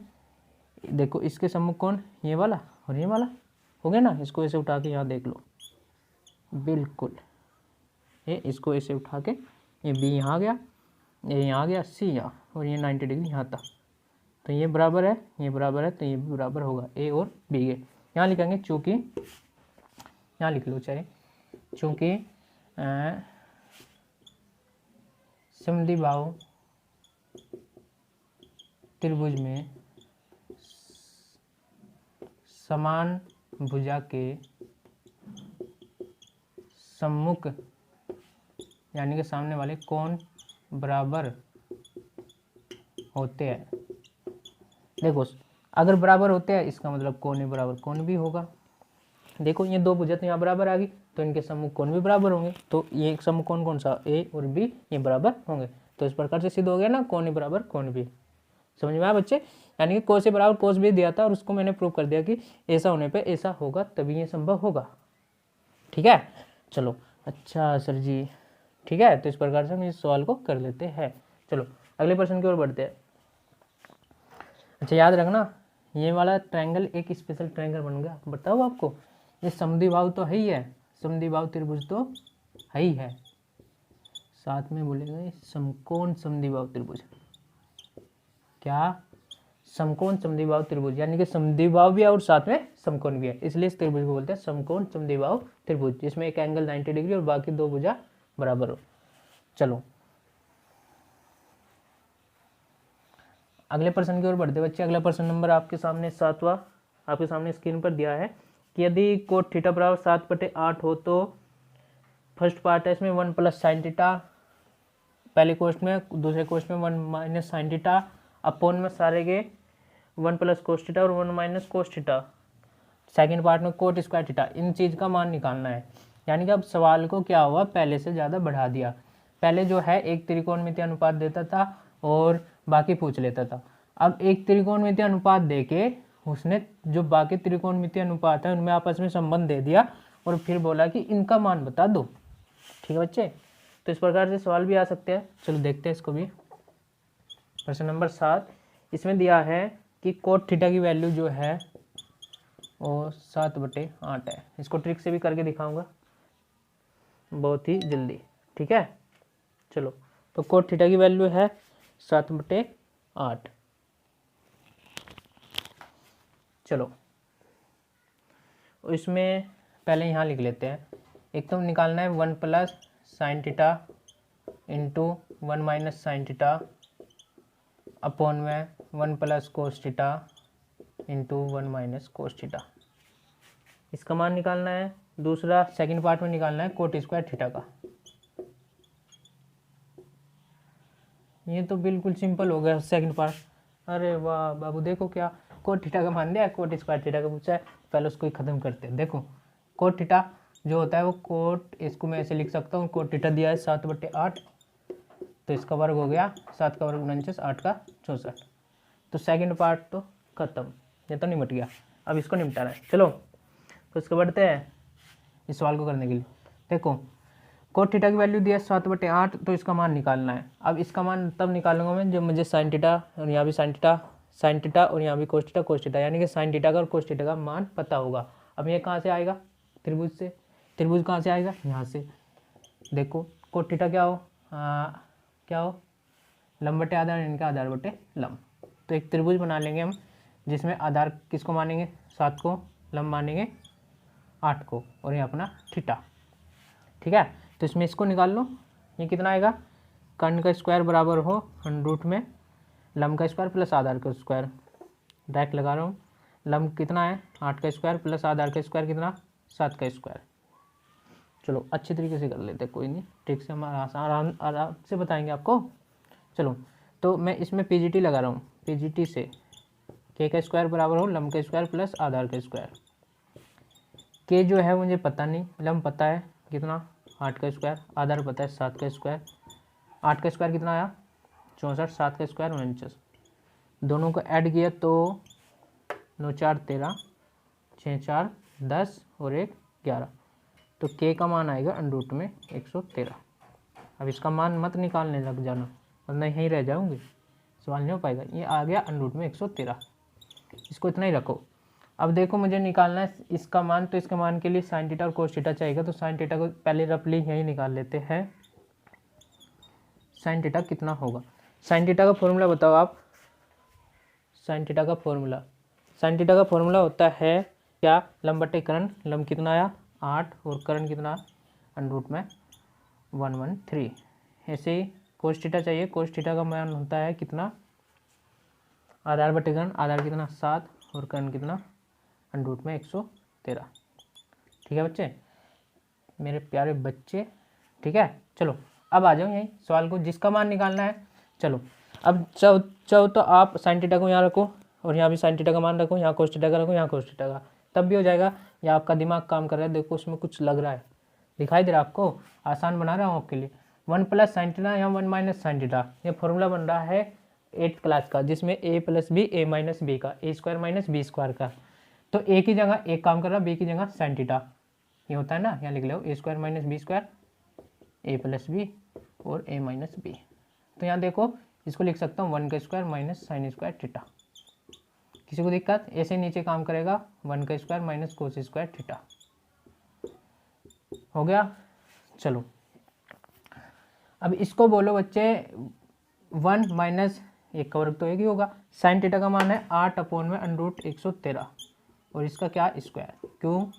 Speaker 1: देखो इसके सम्मुख कोण ये वाला और ये वाला हो गया ना, इसको ऐसे उठा के यहाँ देख लो, बिल्कुल ये इसको ऐसे उठा के, ये बी यहाँ गया, ये यहाँ गया, सी यहाँ, और ये 90 डिग्री यहाँ तक, तो ये बराबर है, ये बराबर है, तो ये भी बराबर होगा ए और बी के। यहाँ लिखेंगे चूँकि, यहाँ लिख लो चाहे, चूँकि समद्विबाहु त्रिभुज में समान भुजा के सम्मुख यानी कि सामने वाले कोण बराबर होते हैं। देखो अगर बराबर होते हैं इसका मतलब कोण ही बराबर कोण भी होगा। देखो ये दो भुजा तो यहाँ बराबर आ गई, तो इनके सम्मुख कोण भी बराबर होंगे, तो ये सम्मुख कोण कौन सा, ए और बी, ये बराबर होंगे। तो इस प्रकार से सिद्ध हो गया ना, कोण ही बराबर कोण भी। समझ में आया बच्चे, यानी कि कोस ए बराबर कोस भी दिया था और उसको मैंने प्रूव कर दिया कि ऐसा होने पे ऐसा होगा, तभी ये संभव होगा। ठीक है, चलो अच्छा सर जी, ठीक है, तो इस प्रकार से हम इस सवाल को कर लेते हैं। चलो अगले प्रश्न की ओर बढ़ते हैं। अच्छा याद रखना, ये वाला ट्रायंगल एक स्पेशल ट्रायंगल बन गया। बताओ आपको, ये समद्विबाहु तो है ही है, समद्विबाहु त्रिभुज तो है ही है, साथ में बोलेंगे समकोण समद्विबाहु त्रिभुज। क्या, समकोण समद्विबाहु त्रिभुज, यानी कि समद्विबाहु भी है और साथ में समकोण भी है, इसलिए इस त्रिभुज को बोलते हैं समकोण समद्विबाहु त्रिभुज, जिसमें एक एंगल 90 डिग्री और बाकी दो भुजा बराबर हो। चलो अगले प्रश्न की ओर बढ़ते बच्चे। अगला प्रश्न नंबर आपके सामने 7वां आपके सामने स्क्रीन पर दिया है कि यदि कोट थीटा बराबर 7/8 हो तो फर्स्ट पार्ट है इसमें 1 + sin थीटा पहले क्वेश्चन में, दूसरे क्वेश्चन में 1 - sin थीटा अपॉन में सारे के 1 + cos थीटा और 1 - cos थीटा, सेकेंड पार्ट में कोट स्क्वायर थीटा। इन चीज़ का मान निकालना है, यानी कि अब सवाल को क्या हुआ, पहले से ज़्यादा बढ़ा दिया। पहले जो है एक त्रिकोणमितीय अनुपात देता था और बाकी पूछ लेता था, अब एक त्रिकोणमितीय अनुपात देके उसने जो बाकी त्रिकोणमितीय अनुपात है उनमें आपस में संबंध दे दिया और फिर बोला कि इनका मान बता दो। ठीक है बच्चे, तो इस प्रकार से सवाल भी आ सकते हैं। चलो देखते हैं इसको भी। प्रश्न नंबर 7 इसमें दिया है कि कोट थीटा की वैल्यू जो है वो 7/8 है। इसको ट्रिक से भी करके दिखाऊंगा बहुत ही जल्दी। ठीक है, चलो तो कोट थीटा की वैल्यू है 7/8। चलो इसमें पहले यहाँ लिख लेते हैं, एक तो निकालना है 1 + sin theta into 1 - sin theta upon में 1 + cos theta into 1 - cos theta, इसका मान निकालना है। दूसरा सेकंड पार्ट में निकालना है कोट स्क्वायर थीटा का। ये तो बिल्कुल सिंपल हो गया सेकंड पार्ट। अरे वाह बाबू, देखो क्या कोट थीटा का मान दिया, कोट स्क्वायर थीटा का पूछा है, पहले उसको ही खत्म करते हैं। देखो कोट थीटा जो होता है वो कोट, इसको मैं ऐसे लिख सकता हूँ, कोट थीटा दिया है 7/8, तो इसका वर्ग हो गया 7 का वर्ग 49, 8 का 64। तो सेकंड पार्ट तो खत्म, ये तो निपट गया। अब इसको निपटाना है, चलो तो इसको बढ़ते हैं इस सवाल को करने के लिए। देखो कोट थीटा की वैल्यू दिया है 7/8, तो इसका मान निकालना है। अब इसका मान तब निकालूंगा मैं जब मुझे साइन थीटा और यहाँ भी साइन थीटा और यहाँ भी कोस थीटा, यानी कि साइन थीटा का और कोस थीटा का मान पता होगा। अब ये कहाँ से आएगा, त्रिभुज से। त्रिभुज कहाँ से आएगा, यहाँ से। देखो कोट थीटा क्या हो, लंब बटे आधार, इनका आधार बटे लंब। तो एक त्रिभुज बना लेंगे हम, जिसमें आधार किसको मानेंगे, 7 को, लंब मानेंगे 8 को, और ये अपना थीटा। ठीक है, तो इसमें इसको निकाल लो। ये कितना आएगा, कर्ण का स्क्वायर बराबर हो √ में लंब का स्क्वायर प्लस आधार का स्क्वायर। डायरेक्ट लगा रहा हूँ, लंब कितना है 8 का स्क्वायर प्लस आधार का स्क्वायर कितना 7 का स्क्वायर। चलो अच्छी तरीके से कर लेते हैं, कोई नहीं, ठीक से हम आराम से बताएंगे आपको। चलो तो मैं इसमें पीजीटी लगा रहा हूँ, पीजीटी से के का स्क्वायर बराबर हो लंब का स्क्वायर प्लस आधार का स्क्वायर। के जो है मुझे पता नहीं, लंब पता है कितना 8 का स्क्वायर, आधार पता है 7 का स्क्वायर। 8 का स्क्वायर कितना आया 64, 7 का स्क्वायर 49। दोनों को ऐड किया तो 9 4 13, 6 4 10 और 1 11। तो के का मान आएगा √ में 113। अब इसका मान मत निकालने लग जाना, वरना यहीं रह जाऊंगी, सवाल नहीं हो पाएगा। ये आ गया √ में 113, इसको इतना ही रखो। अब देखो मुझे निकालना है इसका मान, तो इसके मान के लिए साइन थीटा और कोस थीटा चाहिएगा। तो साइन थीटा को पहले रफली यहीं निकाल लेते हैं। साइन थीटा कितना होगा, साइन थीटा का फॉर्मूला बताओ आप। साइन थीटा का फॉर्मूला होता है क्या, लंब बटे कर्ण। लंब कितना आया 8 और कर्ण कितना √ में 113। ऐसे ही कोस थीटा चाहिए, कोस थीटा का मान होता है कितना, आधार बटे कर्ण। आधार कितना 7 और कर्ण कितना √ में 113। ठीक है बच्चे, मेरे प्यारे बच्चे, ठीक है। चलो अब आ जाओ यही सवाल को, जिसका मान निकालना है। चलो अब चाहो तो आप साइन थीटा को यहाँ रखो और यहाँ भी साइन थीटा का मान रखो, यहाँ कोस थीटा का रखो, यहाँ कोस थीटा का, तब भी हो जाएगा। या आपका दिमाग काम कर रहा है, देखो उसमें कुछ लग रहा है, दिखाई दे रहा है आपको, आसान बना रहा हूँ आपके लिए। 1 + साइन थीटा या 1 - साइन थीटा, ये फॉर्मूला बन रहा है 8th क्लास का, जिसमें a + b a - b का, a² - b² का। तो a की जगह एक काम कर रहा है, b की जगह साइन थीटा, ये होता है ना, यहाँ लिख लो a² - b², a + b और a - b। तो यहाँ देखो इसको लिख सकता हूँ 1 का square minus sign square theta. किसी को दिक्कत, ऐसे नीचे काम करेगा 1 का square minus cos square theta. हो गया। चलो अब इसको बोलो बच्चे 1 माइनस 1 का वर्ग तो एक ही होगा। साइन थीटा का मान है 8 में √ 113 और इसका क्या स्क्वायर। क्यों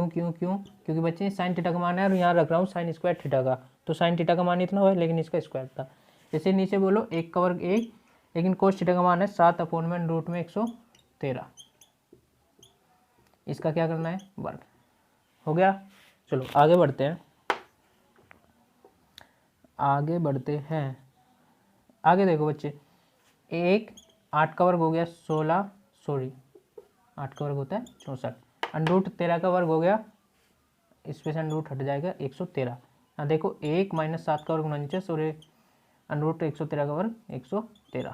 Speaker 1: क्योंकि बच्चे साइन थीटा का मान है और यहाँ रख रहा हूँ साइन स्क्वायर थीटा का, तो साइन थीटा का मान इतना हुआ लेकिन इसका स्क्वायर था। इसे नीचे बोलो 1 का वर्ग 1, लेकिन कोस थीटा का मान है 7 में √ में 113, इसका क्या करना है वर्ग। हो गया। चलो आगे बढ़ते हैं। आगे देखो बच्चे, 8 का वर्ग हो गया 16, 8 का वर्ग होता है 64, √ 13 का वर्ग हो गया, इसमें से √ हट जाएगा 113। यहाँ देखो 1 - 7 का वर्ग 49 और √ 113 का वर्ग 113।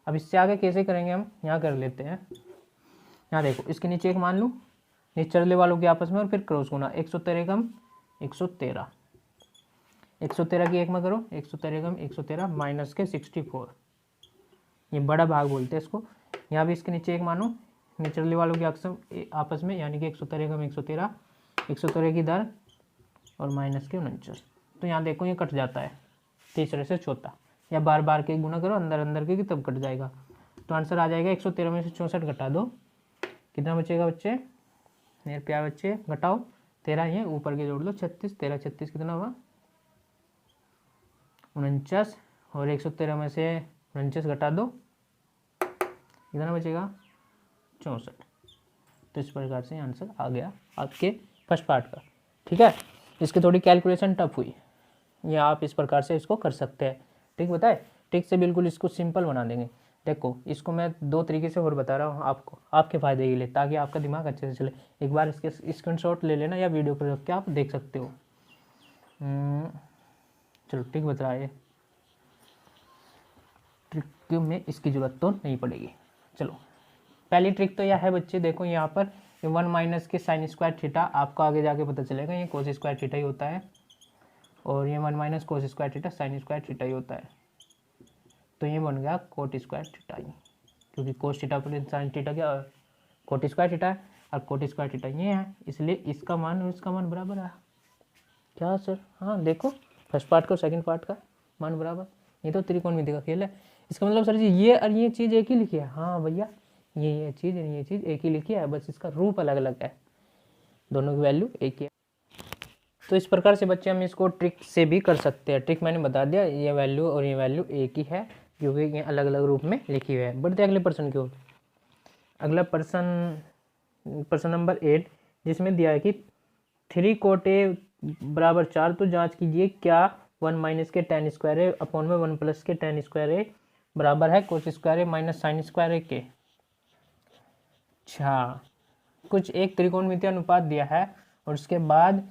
Speaker 1: अब इससे आगे कैसे करेंगे हम, यहाँ कर लेते हैं। यहाँ देखो इसके नीचे एक मान लूँ, निचले वालों के आपस में और फिर क्रॉस गुना, 113 कम 113, 113 की एक में करो, 113 कम 113 माइनस के 64, ये बड़ा भाग बोलते हैं इसको। यहाँ भी इसके नीचे एक मानो, निचले वालों के आपस में, यानी कि 113 कम 113, 113 की दर और माइनस के 49। तो यहाँ देखो ये कट जाता है तीसरे से चौथा, या बार बार के गुना करो अंदर के तब कट जाएगा। तो आंसर आ जाएगा 113 में से 64 घटा दो, कितना बचेगा बच्चे, मेरे प्यारे बच्चे घटाओ, 13 ये ऊपर के जोड़ लो, 36, 13 36 कितना हुआ 49, और 113 में से 49 घटा दो, कितना बचेगा 64। तो इस प्रकार से आंसर आ गया आपके फर्स्ट पार्ट का। ठीक है, इसकी थोड़ी कैलकुलेशन टफ हुई, या आप इस प्रकार से इसको कर सकते हैं। ठीक बताए, ठीक से बिल्कुल इसको सिंपल बना देंगे। देखो इसको मैं दो तरीके से और बता रहा हूँ आपको, आपके फ़ायदे के लिए, ताकि आपका दिमाग अच्छे से चले। एक बार इसके स्क्रीनशॉट ले लेना या वीडियो पर रख के आप देख सकते हो। चलो ट्रिक बता रहा है, ट्रिक में इसकी ज़रूरत तो नहीं पड़ेगी। चलो पहली ट्रिक तो यह है बच्चे, देखो यहाँ पर ये 1 माइनस के साइन स्क्वायर थीटा, आपको आगे जाके पता चलेगा ये कोस स्क्वायर थीटा ही होता है, और ये 1 minus cos square theta sine square theta ही होता है। तो ये बन गया कोट स्क्वायर थीटा ही, क्योंकि कोस थीटा पर साइन थीटा क्या कोट स्क्वायर थीटा है, और कोट स्क्वायर थीटा ये है, इसलिए इसका मान और इसका मान बराबर है। क्या सर? हाँ देखो, फर्स्ट पार्ट का और सेकंड पार्ट का मान बराबर, ये तो त्रिकोणमिति का खेल है। इसका मतलब सर जी ये और ये चीज़ एक ही लिखी है। हाँ भैया, ये चीज़ और ये चीज़ एक ही लिखी है, बस इसका रूप अलग अलग है, दोनों की वैल्यू एक ही है। तो इस प्रकार से बच्चे हम इसको ट्रिक से भी कर सकते हैं। ट्रिक मैंने बता दिया, ये वैल्यू और ये वैल्यू एक ही है, क्योंकि ये अलग अलग रूप में लिखी हुई है। बढ़ते अगले प्रश्न की ओर। अगला प्रश्न नंबर 8, जिसमें दिया है कि 3 कोट ए बराबर 4, तो जांच कीजिए क्या 1 माइनस के tan स्क्वायर ए अपॉन में 1 प्लस के tan स्क्वायर ए बराबर है कोस स्क्वायर ए माइनस साइन स्क्वायर ए के। अच्छा, कुछ एक त्रिकोणमितीय अनुपात दिया है और उसके बाद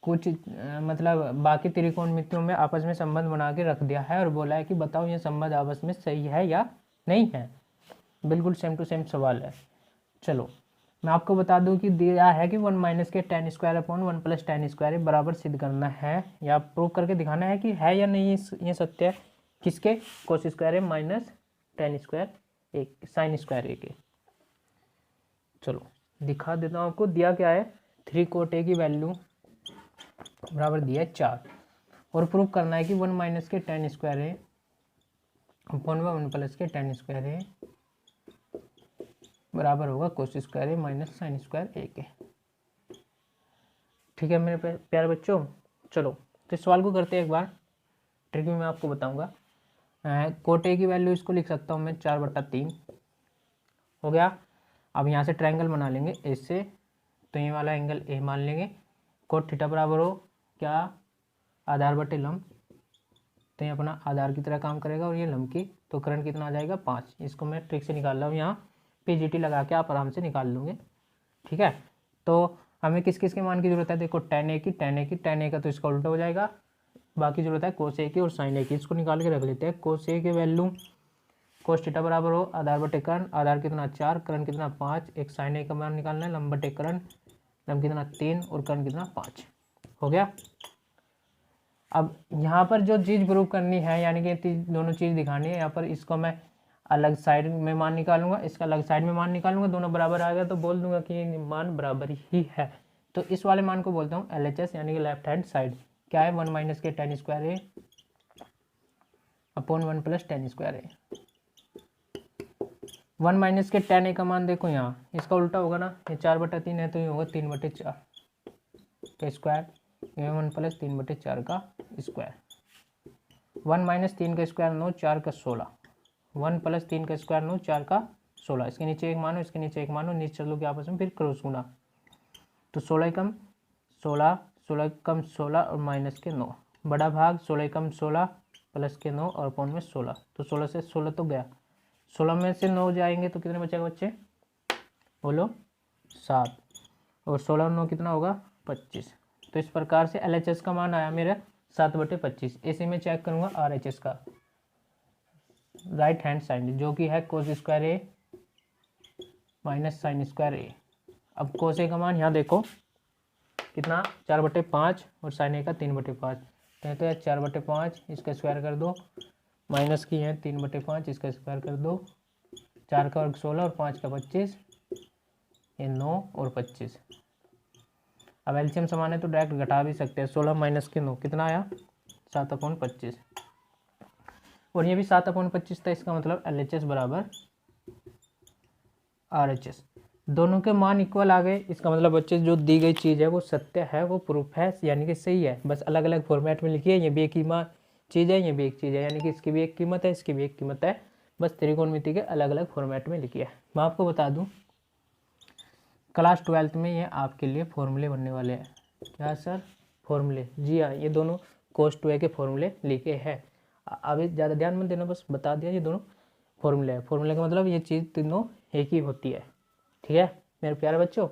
Speaker 1: कुछ मतलब बाकी त्रिकोणमितियों में आपस में संबंध बना के रख दिया है और बोला है कि बताओ ये संबंध आपस में सही है या नहीं है। बिल्कुल सेम टू सेम सवाल है। चलो मैं आपको बता दूं कि दिया है कि 1 माइनस के tan square upon 1 plus tan square बराबर सिद्ध करना है या प्रूव करके दिखाना है कि है या नहीं ये सत्य है। किसके? Cos square minus tan square एक साइन स्क्वायर ए के। चलो दिखा देता हूँ आपको। दिया क्या है, 3 कोट ए की वैल्यू बराबर दिया है 4, और प्रूव करना है कि 1 माइनस के tan स्क्वायर ए अपॉन में 1 प्लस के tan स्क्वायर ए बराबर होगा कोस स्क्वायर ए माइनस साइन स्क्वायर ए के। ठीक है मेरे प्यारे बच्चों, चलो तो इस सवाल को करते हैं एक बार। ट्रिक में मैं आपको बताऊंगा। कोट ए की वैल्यू इसको लिख सकता हूँ मैं 4/3 हो गया। अब यहाँ से ट्रायंगल बना लेंगे ए से, तो ये वाला एंगल ए मान लेंगे। कोट थीटा बराबर हो क्या, आधार बटे लंब, तो ये अपना आधार की तरह काम करेगा, और ये लंब की, तो करण कितना आ जाएगा 5। इसको मैं ट्रिक से निकाल रहा हूँ, यहाँ पीजीटी लगा के आप आराम से निकाल लूँगे। ठीक है, तो हमें किस किस के मान की जरूरत है, देखो tan a का तो इसका उल्टा हो जाएगा, बाकी जरूरत है कोस ए की और साइन ए की। इसको निकाल के रख लेते हैं। कोस ए के वैल्यू कोस थीटा बराबर हो आधार बटे करण, आधार कितना 4, करण कितना 5, एक साइन ए का मान निकालना है, लंब बटे करण, लंब कितना 3 और करण कितना 5 हो गया। अब यहाँ पर जो चीज़ प्रूव करनी है, यानी कि दोनों चीज़ दिखानी है, यहाँ पर इसको मैं अलग साइड में मान निकालूंगा, इसका अलग साइड में मान निकालूंगा, दोनों बराबर आ गया तो बोल दूंगा कि ये मान बराबर ही है। तो इस वाले मान को बोलता हूँ LHS, यानी कि लेफ्ट हैंड साइड। क्या है, 1 माइनस के tan स्क्वायर ए अपॉन 1 प्लस tan स्क्वायर ए। 1 माइनस के tan ए का मान देखो यहाँ, इसका उल्टा होगा ना, ये 4/3 है तो ये होगा 3/4 का स्क्वायर, ये 1 प्लस 3/4 का स्क्वायर। 1 माइनस 3 का स्क्वायर 9, 4 का 16, 1 प्लस 3 का स्क्वायर 9, 4 का 16। इसके नीचे एक मानो, इसके नीचे एक मानो, नीचे चलो के आपस में फिर क्रॉस गुना, तो 16 कम 16, 16 कम 16 और माइनस के 9, बड़ा भाग 16 कम 16 प्लस के 9 और अपॉन में 16, तो 16 से 16 तो गया, 16 में से 9 जाएंगे तो कितने बचेगा बच्चे, बोलो 7, और 16 और 9 कितना होगा 25। तो इस प्रकार से LHS का मान आया मेरा 7/25। इसे मैं चेक करूँगा RHS का, राइट हैंड साइड, जो कि है कोस स्क्वायर ए माइनस साइन स्क्वायर ए। अब कोस ए का मान यहाँ देखो कितना 4/5 और साइन ए का 3/5, तो है 4/5, इसका स्क्वायर कर दो, माइनस की है 3/5, इसका स्क्वायर कर दो, 4 का वर्ग 16 और 5 का 25, ये 9 और 25। अब एलसीएम समान है तो डायरेक्ट घटा भी सकते हैं, 16 माइनस के 9 कितना आया 7/25, और ये भी 7/25 था। इसका मतलब LHS बराबर RHS, दोनों के मान इक्वल आ गए। इसका मतलब बच्चे जो दी गई चीज़ है वो सत्य है, वो प्रूफ है, यानी कि सही है, बस अलग अलग फॉर्मेट में लिखी है। ये भी एक ही चीज़ है, ये भी एक चीज़ है, यानी कि इसकी भी एक कीमत है, इसकी भी एक कीमत है, बस त्रिकोणमिति के अलग अलग फॉर्मेट में लिखी है। मैं आपको बता दूँ क्लास 12th में ये आपके लिए फॉर्मूले बनने वाले हैं। क्या सर? फॉर्मूले, जी हाँ, ये दोनों कोस 2a के फॉर्मूले लिखे हैं। अभी ज़्यादा ध्यान मत देना, बस बता दिया ये दोनों फॉर्मूला है। फॉर्मूले का मतलब ये चीज़ तीनों एक ही होती है। ठीक है मेरे प्यारे बच्चों।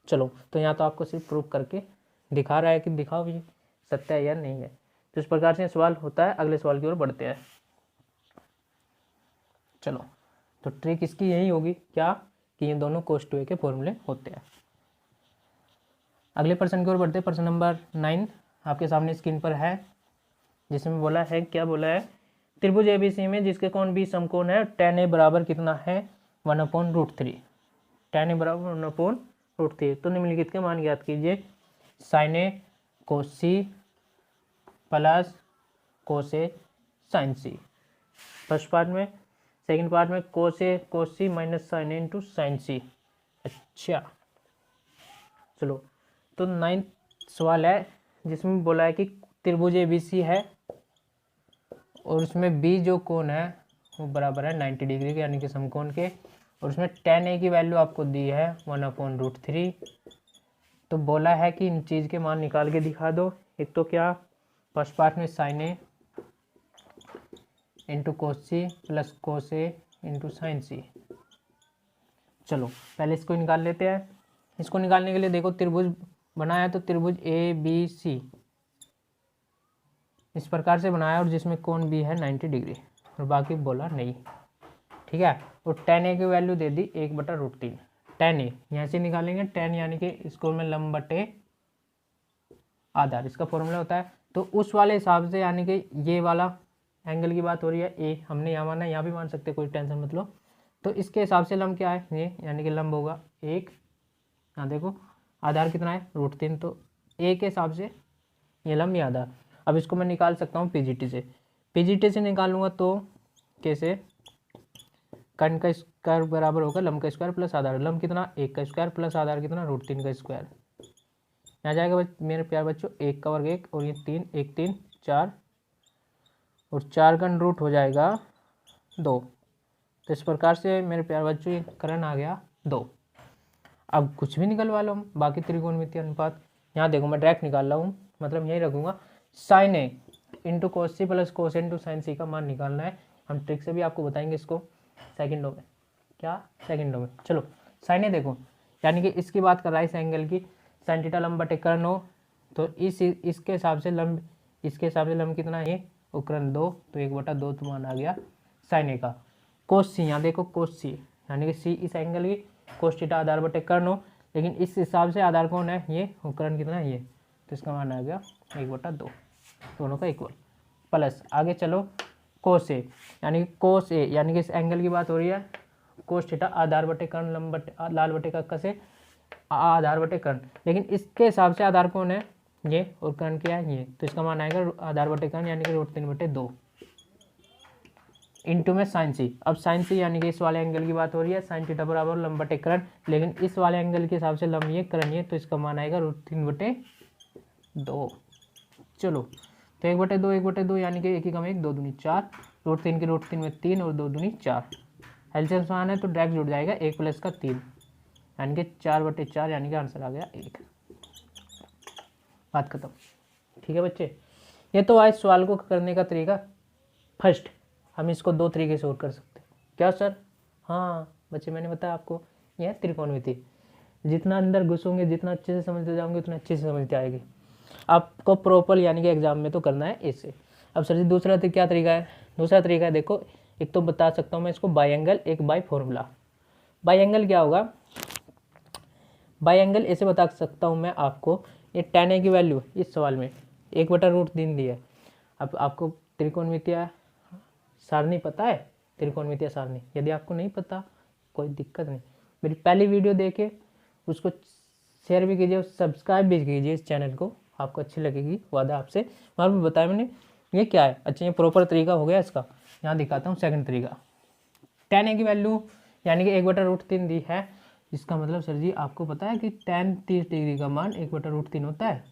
Speaker 1: चलो तो यहाँ तो आपको सिर्फ प्रूफ करके दिखा रहा है कि दिखाओ ये सत्य है या नहीं है। तो इस प्रकार से सवाल होता है। अगले सवाल की ओर बढ़ते हैं। चलो तो ट्रिक इसकी यही होगी क्या कि ये दोनों cos 2a के फॉर्मूले होते हैं। अगले प्रश्न की ओर बढ़ते हैं। प्रश्न नंबर 9 आपके सामने स्क्रीन पर है, जिसमें बोला है, क्या बोला है, त्रिभुज एबीसी में जिसके कोण बी समकोण है, tan a बराबर कितना है 1/√3। tan a बराबर 1/√3। तो निम्नलिखित के मान ज्ञात कीजिए। sin a cos c plus cos a sin c। First part में। सेकंड पार्ट में cos a cos c minus sin a into sin c। अच्छा चलो तो 9 सवाल है जिसमें बोला है कि त्रिभुज एबीसी है और उसमें बी जो कोण है वो बराबर है 90 डिग्री के, यानी कि समकोण के। और उसमें tan a की वैल्यू आपको दी है 1/√3। तो बोला है कि इन चीज़ के मान निकाल के दिखा दो। एक तो क्या, फर्स्ट पार्ट में sin a into cos c plus cos a into sin c। चलो पहले इसको निकाल लेते हैं। इसको निकालने के लिए देखो त्रिभुज बनाया है, तो त्रिभुज ए बी सी इस प्रकार से बनाया और जिसमें कोण भी है 90 डिग्री और बाकी बोला नहीं। ठीक है। और tan a की value they the 1/√3। tan a यहाँ से निकालेंगे, tan यानी कि इसको में लंब बटे आधार, इसका फॉर्मूला होता है। तो उस वाले हिसाब से यानी कि ये वाला एंगल की बात हो रही है, ए हमने यहाँ माना, यहाँ भी मान सकते, कोई टेंशन मत लो। तो इसके हिसाब से लंब क्या है ये, यानी कि लंब होगा 1। यहाँ देखो आधार कितना है √3, तो ए के हिसाब से ये लंब या आधार। अब इसको मैं निकाल सकता हूँ पीजीटी से। पीजीटी से निकालूंगा तो कैसे, कर्ण का स्क्वायर बराबर होगा लंब का स्क्वायर प्लस आधार। लंब कितना 1 का स्क्वायर प्लस आधार कितना √3 का स्क्वायर। यहाँ जाएगा मेरे प्यार बच्चों 1 का वर्ग 1 और ये 3, 1 3 4 और 4 का रूट हो जाएगा 2। तो इस प्रकार से मेरे प्यार बच्चों ये कर्ण आ गया 2। अब कुछ भी निकलवा लो हम, बाकी त्रिकोणमितीय अनुपात। यहाँ देखो मैं डायरेक्ट निकाल रहा हूँ, मतलब यही रखूँगा sin a into cos C plus cos into sine C का मान निकालना है। हम ट्रिक से भी आपको बताएंगे इसको सेकंडों में। क्या सेकंडों में। चलो sin a देखो, यानी कि इसकी बात कर रहा है इस एंगल की, sin थीटा लंब बटे कर्ण हो, तो इसके हिसाब से लंब, इसके हिसाब से लंब कितना है और कर्ण 2, तो 1/2 तो मान आ गया sin a का। कोस सी यहाँ देखो कोस सी, यानी कि सी इस एंगल की, कोस थीटा आधार बटे कर्ण हो, लेकिन इस हिसाब से आधार कौन है ये और कर्ण कितना है ये, तो इसका मान आ गया 1/2, दोनों का इक्वल। प्लस आगे चलो कोस ए, यानी कि कोस ए यानी कि इस एंगल की बात हो रही है, कोस थीटा आधार बटे कर्ण लंब बटे लाल बटे का कसे आधार बटे कर्ण, लेकिन इसके हिसाब से आधार कौन है ये और कर्ण क्या है ये, तो इसका मान आएगा आधार बटे कर्ण यानी कि √3/2 इंटू में साइन सी। अब साइन सी यानी कि इस वाले एंगल की बात हो रही है, साइन थीटा बराबर लंब बटे कर्ण, लेकिन इस वाले एंगल के हिसाब से लंब ये कर्ण ये, तो इसका मान आएगा √3/2। चलो तो 1/2 1/2 यानी कि 1 ही कम 1 2 दूनी 4, √3 के √3 में 3 और 2 दूनी 4। एलसीएम समान है तो डायरेक्ट जुड़ जाएगा 1 प्लस का 3 यानी कि 4/4, यानी कि आंसर आ गया 1। बात खत्म। ठीक है बच्चे, ये तो आज सवाल को करने का तरीका। फर्स्ट हम इसको 2 तरीके से और कर सकते हैं। क्या सर? हाँ बच्चे मैंने बताया आपको, यह त्रिकोणमिति। जितना अंदर घुसोगे, जितना अच्छे से समझते जाओगे, उतना अच्छे से समझते आएगी। आपको प्रॉपर यानी कि एग्जाम में तो करना है इससे। अब सर जी दूसरा क्या तरीका है? दूसरा तरीका है देखो, एक तो बता सकता हूँ मैं इसको बाई एंगल, एक बाई फॉर्मूला। बाई एंगल क्या होगा? बाई एंगल ऐसे बता सकता हूँ मैं आपको, ये tan a की वैल्यू इस सवाल में 1/√3 दी है। अब आपको त्रिकोणमितीय सारणी पता है, त्रिकोणमितीय सारणी? यदि आपको नहीं पता कोई दिक्कत नहीं, मेरी पहली वीडियो देखे उसको शेयर भी कीजिए, सब्सक्राइब भी कीजिए इस चैनल को, आपको अच्छी लगेगी, वादा आपसे। वहाँ पर बताया मैंने ये क्या है। अच्छा ये प्रॉपर तरीका हो गया इसका। यहाँ दिखाता हूँ सेकंड तरीका। tan a की वैल्यू यानी कि 1/√3 दी है, इसका मतलब सर जी आपको पता है कि tan 30 डिग्री का मान 1/√3 होता है,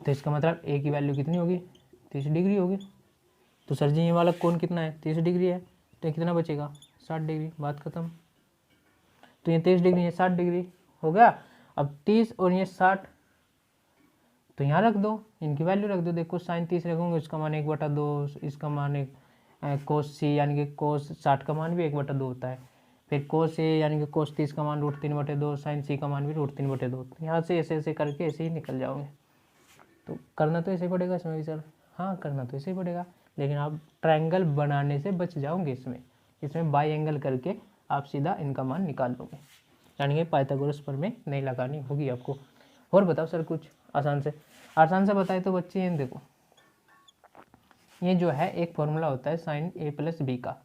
Speaker 1: तो इसका मतलब a की वैल्यू कितनी होगी 30 डिग्री होगी। तो सर जी ये वाला कोण कितना है 30 डिग्री है, तो कितना बचेगा 60 डिग्री। बात खत्म। तो ये 30 डिग्री, ये 60 डिग्री हो गया। अब 30 और ये 60 तो यहाँ रख दो, इनकी वैल्यू रख दो। देखो साइन 30 रखोगे इसका मान 1/2, इसका मान 1 कोस सी यानी कि कोस 60 का मान भी 1/2 होता है। फिर कोस ए यानी कि कोस 30 का मान √3/2, साइन सी का मान भी √3/2। यहाँ से ऐसे ऐसे करके ऐसे ही निकल जाओगे। तो करना तो ऐसे ही पड़ेगा इसमें भी सर, हाँ करना तो ऐसे ही पड़ेगा, लेकिन आप ट्रायंगल बनाने से बच जाओगे। इसमें बाई एंगल करके आप सीधा इनका मान निकाल लोगे, यानी कि पाइथागोरस प्रमेय नहीं लगानी होगी आपको। और बताओ सर कुछ आसान से बताए तो बच्चे ये देखो, ये जो है एक फॉर्मूला होता है साइन ए प्लस बी का।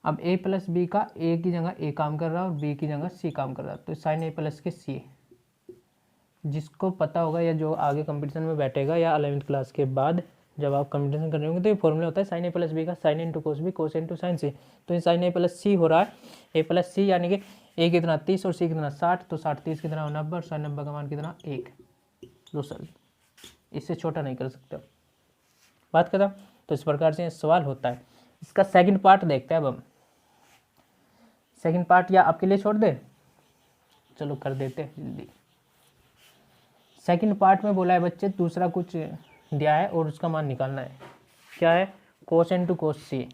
Speaker 1: अब ए प्लस बी का ए की जगह ए काम कर रहा है और बी की जगह सी काम कर रहा है, तो साइन ए प्लस के सी, जिसको पता होगा या जो आगे कंपटीशन में बैठेगा या 11वीं क्लास के बाद जब आप कंपटीशन कर रहे होंगे, तो ये फॉर्मूला होता है साइन ए प्लस बी का, साइन इंटू कोस बी, कोस इंटू साइन सी। तो ये साइन ए प्लस सी हो रहा है, ए प्लस सी यानी कि ए कितना 30 और सी कितना 60, तो 60 30 कितना 90 और साइन 90 का मान कितना 1। लो सर, इससे छोटा नहीं कर सकते बात खत्म। तो इस प्रकार से सवाल होता है। इसका सेकंड पार्ट देखते हैं अब हम। सेकंड पार्ट या आपके लिए छोड़ दे, चलो कर देते हैं जल्दी। सेकंड पार्ट में बोला है बच्चे दूसरा कुछ दिया है और उसका मान निकालना है। क्या है? कोस इंटू कोस सी,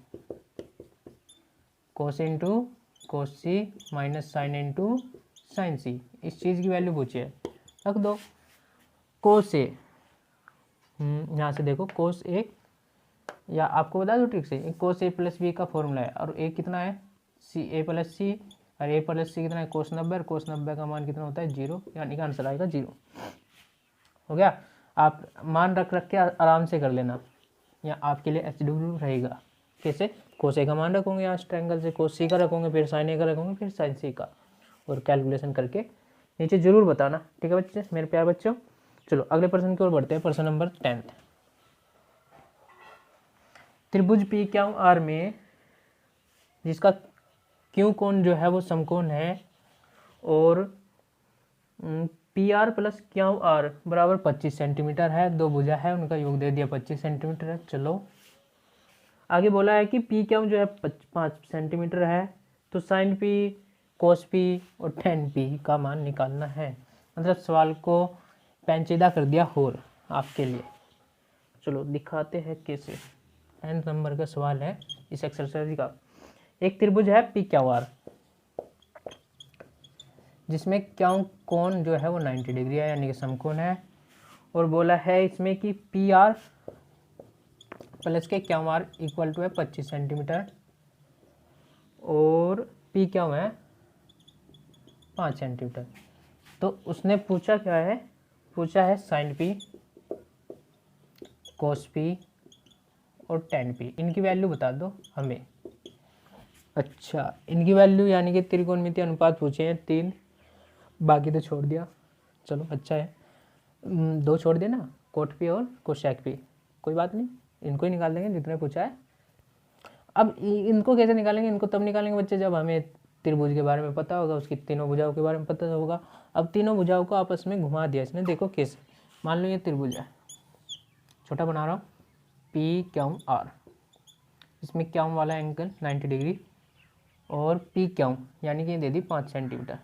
Speaker 1: कोस इंटू कोस सी माइनस साइन इंटू साइन सी। इस चीज़ की वैल्यू पूछी है, रख दो। कोस ए, यहाँ से देखो कोस ए, या आपको बता दो ट्रिक से, कोस ए प्लस बी का फॉर्मूला है और ए कितना है सी, ए प्लस सी, और ए प्लस सी कितना है कोस 90, और कोस 90 का मान कितना होता है 0, यानी कि आंसर आएगा 0। हो गया। आप मान रख के आराम से कर लेना, या आपके लिए एचडब्ल्यू रहेगा। कैसे? कोस ए का मान रखोगे यहाँ ट्रायंगल से, कोस सी का रखोगे, फिर साइन ए का रखोगे, फिर साइन सी का, और कैलकुलेशन करके नीचे जरूर बताना। ठीक है बच्चे, मेरे प्यारे बच्चों। चलो अगले प्रश्न की ओर बढ़ते हैं। प्रश्न नंबर 10। त्रिभुज पी क्यू आर में जिसका क्यू कोण जो है वो समकोण है, और P R plus Q R बराबर 25 सेंटीमीटर है। दो भुजा है, उनका योग दे दिया 25 सेंटीमीटर है। चलो आगे बोला है कि पी क्यू जो है 5 सेंटीमीटर है, तो साइन पी, कोस पी और टेन पी का मान निकालना है। मतलब सवाल को पेंचीदा कर दिया और आपके लिए। चलो दिखाते हैं कैसे। 10 नंबर का सवाल है इस एक्सरसाइज का। एक त्रिभुज है पी क्यू आर, जिसमें क्यू कोण जो है वो 90 डिग्री है, यानी कि समकोण है। और बोला है इसमें कि पी आर प्लस के क्यू आर इक्वल टू है 25 सेंटीमीटर, और पी क्यू है 5 सेंटीमीटर। तो उसने पूछा क्या है? पूछा है साइन पी, कोस पी और टेन पी, इनकी वैल्यू बता दो हमें। अच्छा, इनकी वैल्यू यानी कि त्रिकोणमितीय अनुपात पूछे हैं 3, बाकी तो छोड़ दिया। चलो अच्छा है, 2 छोड़ दिया ना, कोट पी और कोशेक पी, कोई बात नहीं, इनको ही निकाल देंगे जितने पूछा है। अब इनको कैसे निकालेंगे? इनको तब निकालेंगे बच्चे जब हमें त्रिभुज के बारे में पता होगा, उसकी तीनों भुजाओं के बारे में पता होगा। अब तीनों भुजाओं को आपस में घुमा दिया इसने, देखो कैसे। मान लो ये त्रिभुज है, छोटा बना रहा हूँ, पी क्यू आर, इसमें क्यू वाला एंगल 90 डिग्री, और पी क्यू यानी कि दे दी 5 सेंटीमीटर,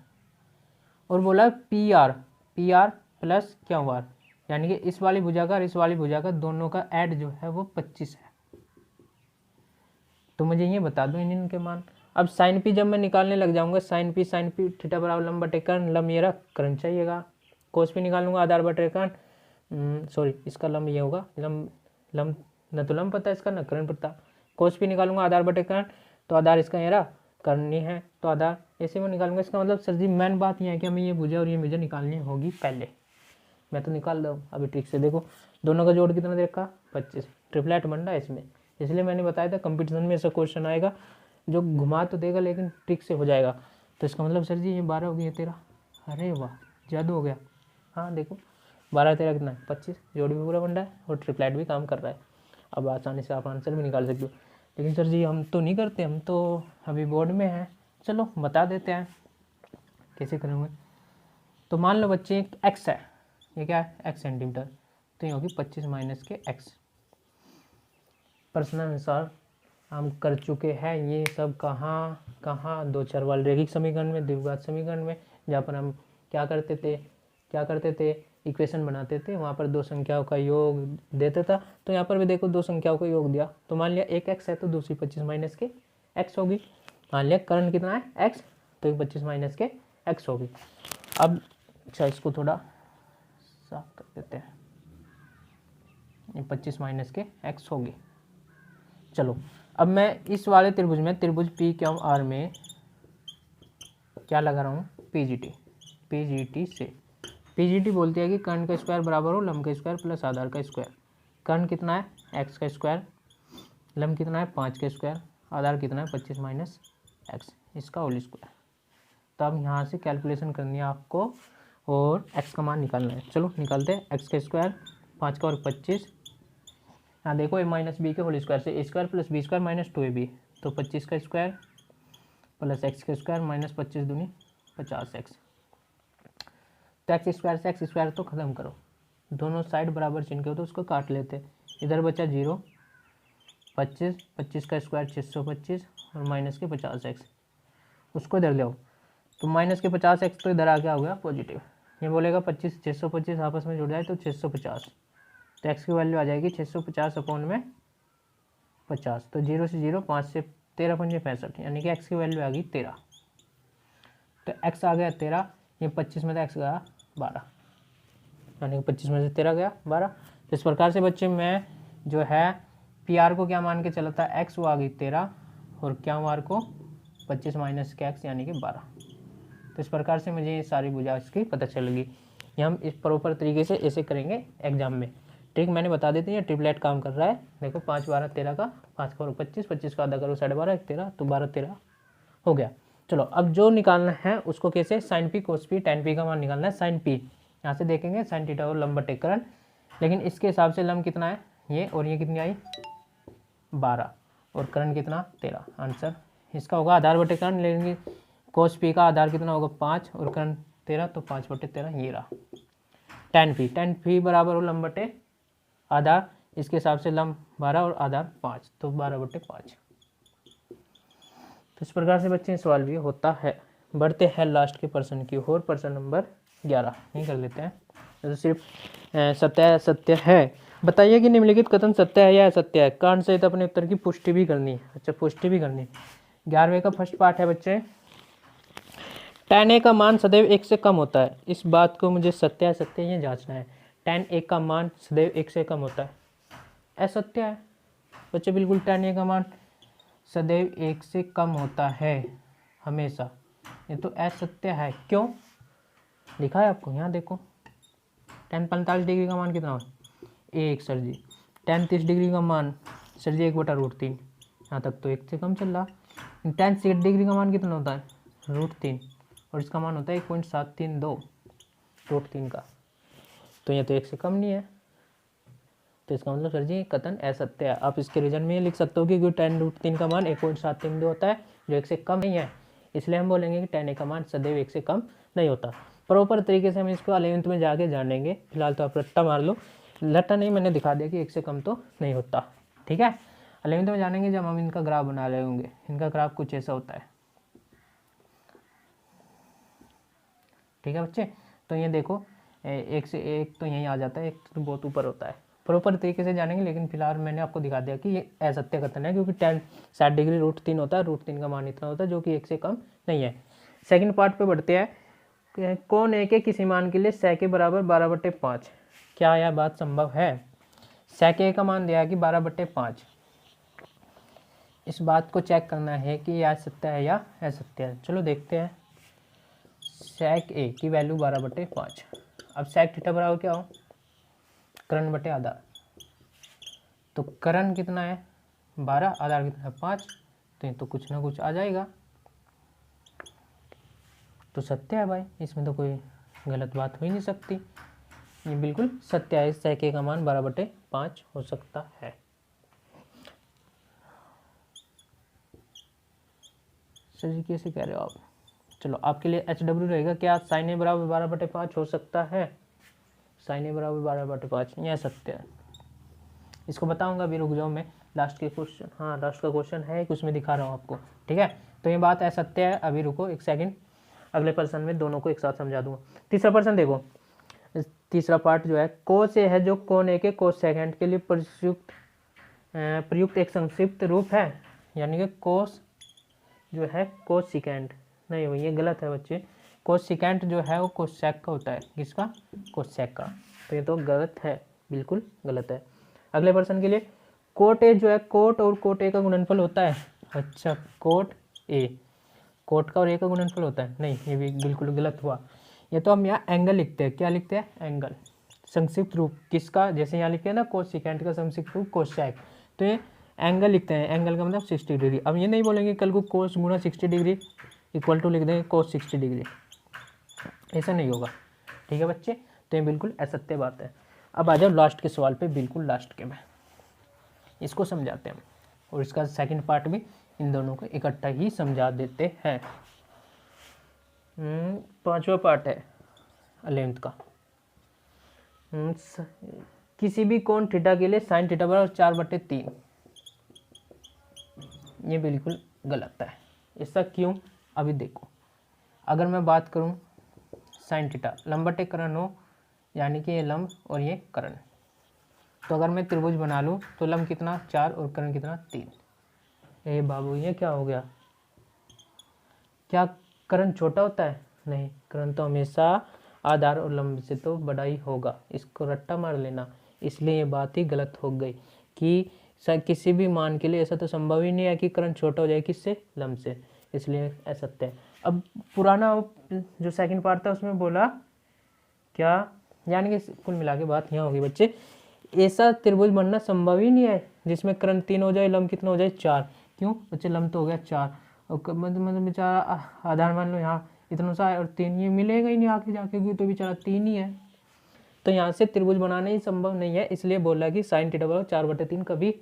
Speaker 1: और बोला P R plus Q R, यानी कि इस वाली भुजा का और इस वाली भुजा का दोनों का ऐड जो है वो 25 है। तो मुझे ये बता दो इनके मान। अब साइन पी जब मैं निकालने लग जाऊंगा, साइन पी थीटा बराबर लंब बटे कर्ण, लंब ये रहा, कर्ण चाहिएगा। कोस पी निकालूंगा आधार बटे कर्ण, सॉरी इसका लंब ये होगा, लंब न तो लंब पता है इसका, न कर्ण पता। कोस पी निकालूंगा आधार बटे कर्ण, तो आधार इसका ये रहा, कर्ण नहीं है तो आधार ऐसे में निकालूंगा। इसका मतलब सर जी मेन बात यह है कि हमें ये भुजा और ये भुजा निकालनी होगी पहले। मैं तो निकाल रहा हूँ अभी ट्रिक से, देखो दोनों का जोड़ कितना देखा 25, ट्रिपलेट बन रहा है इसमें। इसलिए मैंने बताया था कंपटीशन में ऐसा क्वेश्चन आएगा जो घुमा तो देगा लेकिन ट्रिक से हो जाएगा। तो इसका मतलब सर जी ये 12 हो गया 13, अरे वाह जादू हो गया। हाँ देखो 12 13 कितना 25, जोड़ भी पूरा बन रहा है और ट्रिपलेट भी काम कर रहा है। अब आसानी से आप आंसर भी निकाल सकते हो। लेकिन सर जी हम तो नहीं करते, हम तो अभी बोर्ड में हैं। चलो बता देते हैं कैसे करेंगे। तो मान लो बच्चे एक्स है, ये क्या है x सेंटीमीटर, तो ये होगी 25 माइनस के x। प्रश्नानुसार हम कर चुके हैं ये सब कहाँ 2 चर वाले रैखिक समीकरण में, द्विघात समीकरण में, जहाँ पर हम क्या करते थे इक्वेशन बनाते थे वहाँ पर दो संख्याओं का योग देता था, तो यहाँ पर भी देखो दो संख्याओं का योग दिया, तो मान लिया एक x है तो दूसरी 25 माइनस के x होगी। मान लिया करंट कितना है x, तो 25 माइनस के x होगी। अब अच्छा इसको थोड़ा साफ कर देते हैं, ये 25 माइनस के x होगी। चलो अब मैं इस वाले त्रिभुज में, त्रिभुज पी क्यू आर में क्या लगा रहा हूँ, पीजीटी से। पीजीटी बोलती है कि कर्ण का स्क्वायर बराबर हो लंब का स्क्वायर प्लस आधार का स्क्वायर। कर्ण कितना है x का स्क्वायर, लंब कितना है 5 का स्क्वायर, आधार कितना है 25 माइनस एक्स, इसका होल स्क्वायर। तो अब यहाँ से कैलकुलेशन करनी है आपको और x का मान निकालना है। चलो निकालते हैं। x का स्क्वायर 5 का और 25, यहाँ देखो a माइनस बी के होल स्क्वायर से a square plus B square minus 2ab, तो 25 का स्क्वायर प्लस x का स्क्वायर माइनस 25 दूनी 50x। तो एक्स स्क्वायर से एक्स स्क्वायर तो खत्म करो, दोनों साइड बराबर चिन्ह के हो तो उसको काट लेते। इधर बचा 0, 25, 25 का स्क्वायर 625 और माइनस के 50x, उसको इधर ले आओ, तो माइनस के 50x तो इधर आ गया, हो गया पॉजिटिव। ये बोलेगा 25 625 आपस में जुड़ जाए तो 650, तो x की वैल्यू आ जाएगी 650 अपॉन में 50, तो 0 से 0, 5 से 13 पंजे 65, यानी कि x की वैल्यू आ गई 13। तो x आ गया 13, ये 25 में तो x गया 12, यानी कि 25 में से 13 गया 12। तो इस प्रकार से बच्चे मैं जो है पी आर को क्या मान के चला था, x वो आ गई 13 और क्या आर को 25 माइनस के x यानी कि 12। तो इस प्रकार से मुझे ये सारी भुजा इसकी पता चलेगी। ये हम इस प्रॉपर तरीके से ऐसे करेंगे एग्जाम में। ठीक, मैंने बता देती है ट्रिपलेट काम कर रहा है। देखो 5 12 13 का, 5 करो 25, 25 का आधा करो 12.5, 13, तो 12 13 हो गया। चलो अब जो निकालना है उसको कैसे, sign P cos P ten P का मान निकालना है। साइन पी यहाँ से देखेंगे साइन थीटा और लंब बटे करण, लेकिन इसके हिसाब से लंब कितना है ये, और ये कितनी आई 12 और करण कितना 13। आंसर इसका होगा आधार बटे करण, लेकिन कोस पी का आधार कितना होगा 5 और करण 13, तो 5 बटे 13 ये रहा। टेन पी बराबर हो लंब बटे आधार, इसके हिसाब से लंब 12 और आधार 5, तो 12 बटे 5। तो इस प्रकार से बच्चे सवाल भी होता है। बढ़ते हैं लास्ट के प्रश्न की ओर, प्रश्न नंबर 11 नहीं कर लेते हैं, तो सिर्फ सत्य है। बताइए कि निम्नलिखित कथन सत्य है या असत्य है। कारण सहित अपने उत्तर की पुष्टि भी करनी है। अच्छा, पुष्टि भी करनी है। 11वें का फर्स्ट पार्ट है बच्चे, tan a का मान सदैव 1 से कम होता है। इस बात को मुझे सत्य असत्य ये जांचना है। tan a का मान सदैव 1 से कम होता है, असत्य है बच्चे, बिल्कुल tan a का मान सदैव 1 से कम होता है हमेशा, ये तो असत्य है। क्यों लिखा है आपको, यहाँ देखो tan 45 डिग्री का मान कितना है 1 सर जी, tan 30 डिग्री का मान सर जी 1/√3, यहाँ तक तो 1 से कम चल रहा। tan 60 डिग्री का मान कितना होता है √3, और इसका मान होता है 1.732 √3 का, तो ये तो 1 से कम नहीं है। तो इसका मतलब सर जी कथन असत्य है। आप इसके रीजन में ये लिख सकते हो कि tan √3 का मान 1.732 होता है, जो 1 से कम नहीं है, इसलिए हम बोलेंगे कि tan a का मान सदैव 1 से कम नहीं होता। प्रॉपर तरीके से हम इसको 11th में जाके जानेंगे, फिलहाल तो आप रट्टा मार लो, रट्टा नहीं, मैंने दिखा दिया कि 1 से कम तो नहीं होता। ठीक है, 11th में जानेंगे जब हम इनका ग्राफ बना रहे होंगे। इनका ग्राफ कुछ ऐसा होता है। ठीक है बच्चे, तो ये देखो 1 से 1 तो यहीं आ जाता है, 1 तो बहुत ऊपर होता है। प्रॉपर तरीके से जानेंगे, लेकिन फिलहाल मैंने आपको दिखा दिया कि ये असत्य कथन है, क्योंकि tan 60 डिग्री √3 होता है, √3 का मान इतना होता है जो कि 1 से कम नहीं है। सेकंड पार्ट पे बढ़ते हैं। कौन a के किसी मान के लिए sec के बराबर 12/5, क्या यह बात संभव है। sec a का मान दिया है कि 12/5, इस बात को चेक करना है कि यह सत्य है या असत्य है। चलो देखते हैं। sec a की वैल्यू 12/5, अब sec थीटा बराबर क्या हो, करण बटे आधार, तो करण कितना है 12, आधार कितना है 5, तो ये तो कुछ ना कुछ आ जाएगा, तो सत्य है भाई, इसमें तो कोई गलत बात हो ही नहीं सकती, ये बिल्कुल सत्य है। sec a का मान 12/5 हो सकता है। सर जी कैसे कह रहे हो आप, चलो आपके लिए HW रहेगा, क्या sin a बराबर 12/5 हो सकता है, sin a बराबर 12/5, यह सत्य है। इसको बताऊंगा अभी, रुक जाओ, मैं लास्ट के क्वेश्चन, हाँ लास्ट का क्वेश्चन है कि उसमें दिखा रहा हूँ आपको। ठीक है, तो ये बात असत्य है, अभी रुको एक सेकंड, अगले प्रश्न में दोनों को एक साथ समझा दूंगा। तीसरा प्रश्न देखो, तीसरा पार्ट जो है कोस ए है जो कोण ए के कोस सेकेंड के लिए प्रयुक्त एक संक्षिप्त रूप है, यानी कि कोस जो है कोस सेकेंड नहीं हो, ये गलत है बच्चे। कोस सेकेंड जो है वो कोसेक का होता है, किसका? कोसेक का। तो ये तो गलत है, बिल्कुल गलत है। अगले प्रश्न के लिए कोट ए जो है कोट और कोट ए का गुणनफल होता है। अच्छा, कोट ए, कोट का और ए का गुणनफल होता है? नहीं, ये भी बिल्कुल गलत हुआ। ये तो हम यहाँ एंगल लिखते हैं। क्या लिखते हैं? एंगल। संक्षिप्त रूप किसका? जैसे यहाँ लिखते हैं ना कोस सेकेंड का संक्षिप्त रूप कोसेक, तो ये एंगल लिखते हैं। एंगल का मतलब 60 डिग्री। अब ये नहीं बोलेंगे कल को कोस गुणा 60 डिग्री इक्वल टू लिख देंगे कोस 60 डिग्री, ऐसा नहीं होगा। ठीक है बच्चे, तो ये बिल्कुल असत्य बात है। अब आ जाओ लास्ट के सवाल पे, बिल्कुल लास्ट के में इसको समझाते हैं और इसका सेकंड पार्ट भी इन दोनों को इकट्ठा ही समझा देते हैं। पांचवा पार्ट है 11th का। किसी भी कोण थीटा के लिए साइन थीटा बराबर 4/3, ये बिल्कुल गलत है। ऐसा क्यों? अभी देखो, अगर मैं बात करूं साइन थीटा लंब बटे कर्ण हो, यानी कि ये लंब और ये कर्ण, तो अगर मैं त्रिभुज बना लूं तो लंब कितना 4 और कर्ण कितना 3। ए बाबू, ये क्या हो गया? क्या कर्ण छोटा होता है? नहीं, कर्ण तो हमेशा आधार और लंब से तो बड़ा ही होगा। इसको रट्टा मार लेना। इसलिए ये बात ही गलत हो गई कि किसी भी मान के लिए ऐसा तो संभव ही नहीं है कि कर्ण छोटा हो जाए किससे? लंब से। इसलिए असत्य है। अब पुराना जो सेकंड पार्ट था उसमें बोला क्या, यानी कि कुल मिला के बात यहाँ होगी बच्चे, ऐसा त्रिभुज बनना संभव ही नहीं है जिसमें कर्ण 3 हो जाए, लंब कितना हो जाए 4। क्यों बच्चे? लंब तो हो गया 4 और मतलब बेचारा आधार मान लो यहाँ इतना सा और 3, ये मिलेगा ही नहीं आगे जाके, क्योंकि तो बेचारा 3 ही है। तो यहाँ से त्रिभुज बनाना ही संभव नहीं है। इसलिए बोला कि साइन थीटा बराबर 4/3 कभी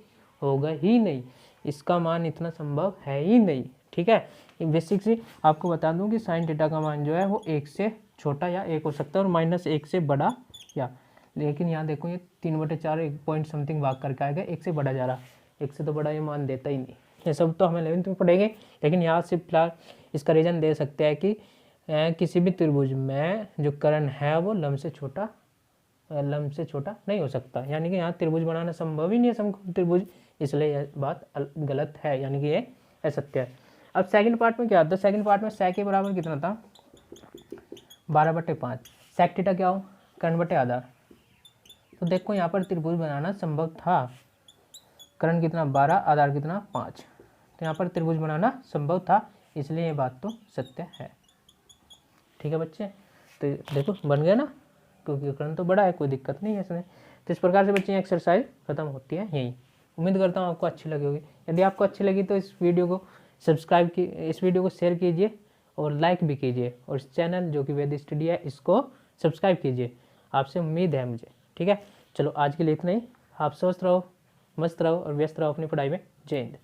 Speaker 1: होगा ही नहीं। इसका मान इतना संभव है ही नहीं। ठीक है, बेसिक से आपको बता दूं कि साइन थीटा का मान जो है वो 1 से छोटा या 1 हो सकता है और -1 से बड़ा या, लेकिन यहाँ देखो ये 3/4 1 पॉइंट समथिंग भाग करके आएगा, 1 से बड़ा जा रहा, 1 से तो बड़ा ये मान देता ही नहीं। ये सब तो हमें 11th में पढ़ेंगे, लेकिन यहाँ से फिलहाल इसका रीजन दे सकते हैं कि किसी भी त्रिभुज में जो कर्ण है वो लंब से छोटा नहीं हो सकता, यानी कि यहाँ त्रिभुज बनाना संभव ही नहीं है समकोण त्रिभुज। इसलिए यह बात गलत है, यानी कि ये असत्य है। अब सेकंड पार्ट में क्या आता है? सेकंड पार्ट में सेक के बराबर कितना था? 12/5। सेक थीटा क्या हो? कर्ण बटे आधार। तो देखो यहाँ पर त्रिभुज बनाना संभव था। कर्ण कितना 12, आधार कितना 5, तो यहाँ पर त्रिभुज बनाना संभव था। इसलिए ये बात तो सत्य है। ठीक है बच्चे, तो देखो बन गया ना, क्योंकि कर्ण तो बड़ा है, कोई दिक्कत नहीं है इसमें। तो इस प्रकार से बच्चे एक्सरसाइज खत्म होती है यहीं। उम्मीद करता हूँ आपको अच्छी लगी होगी। यदि आपको अच्छी लगी तो इस वीडियो को शेयर कीजिए और लाइक भी कीजिए, और इस चैनल जो कि वेद स्टडी है इसको सब्सक्राइब कीजिए। आपसे उम्मीद है मुझे। ठीक है, चलो आज के लिए इतना ही। आप स्वस्थ रहो, मस्त रहो और व्यस्त रहो अपनी पढ़ाई में। जय हिंद।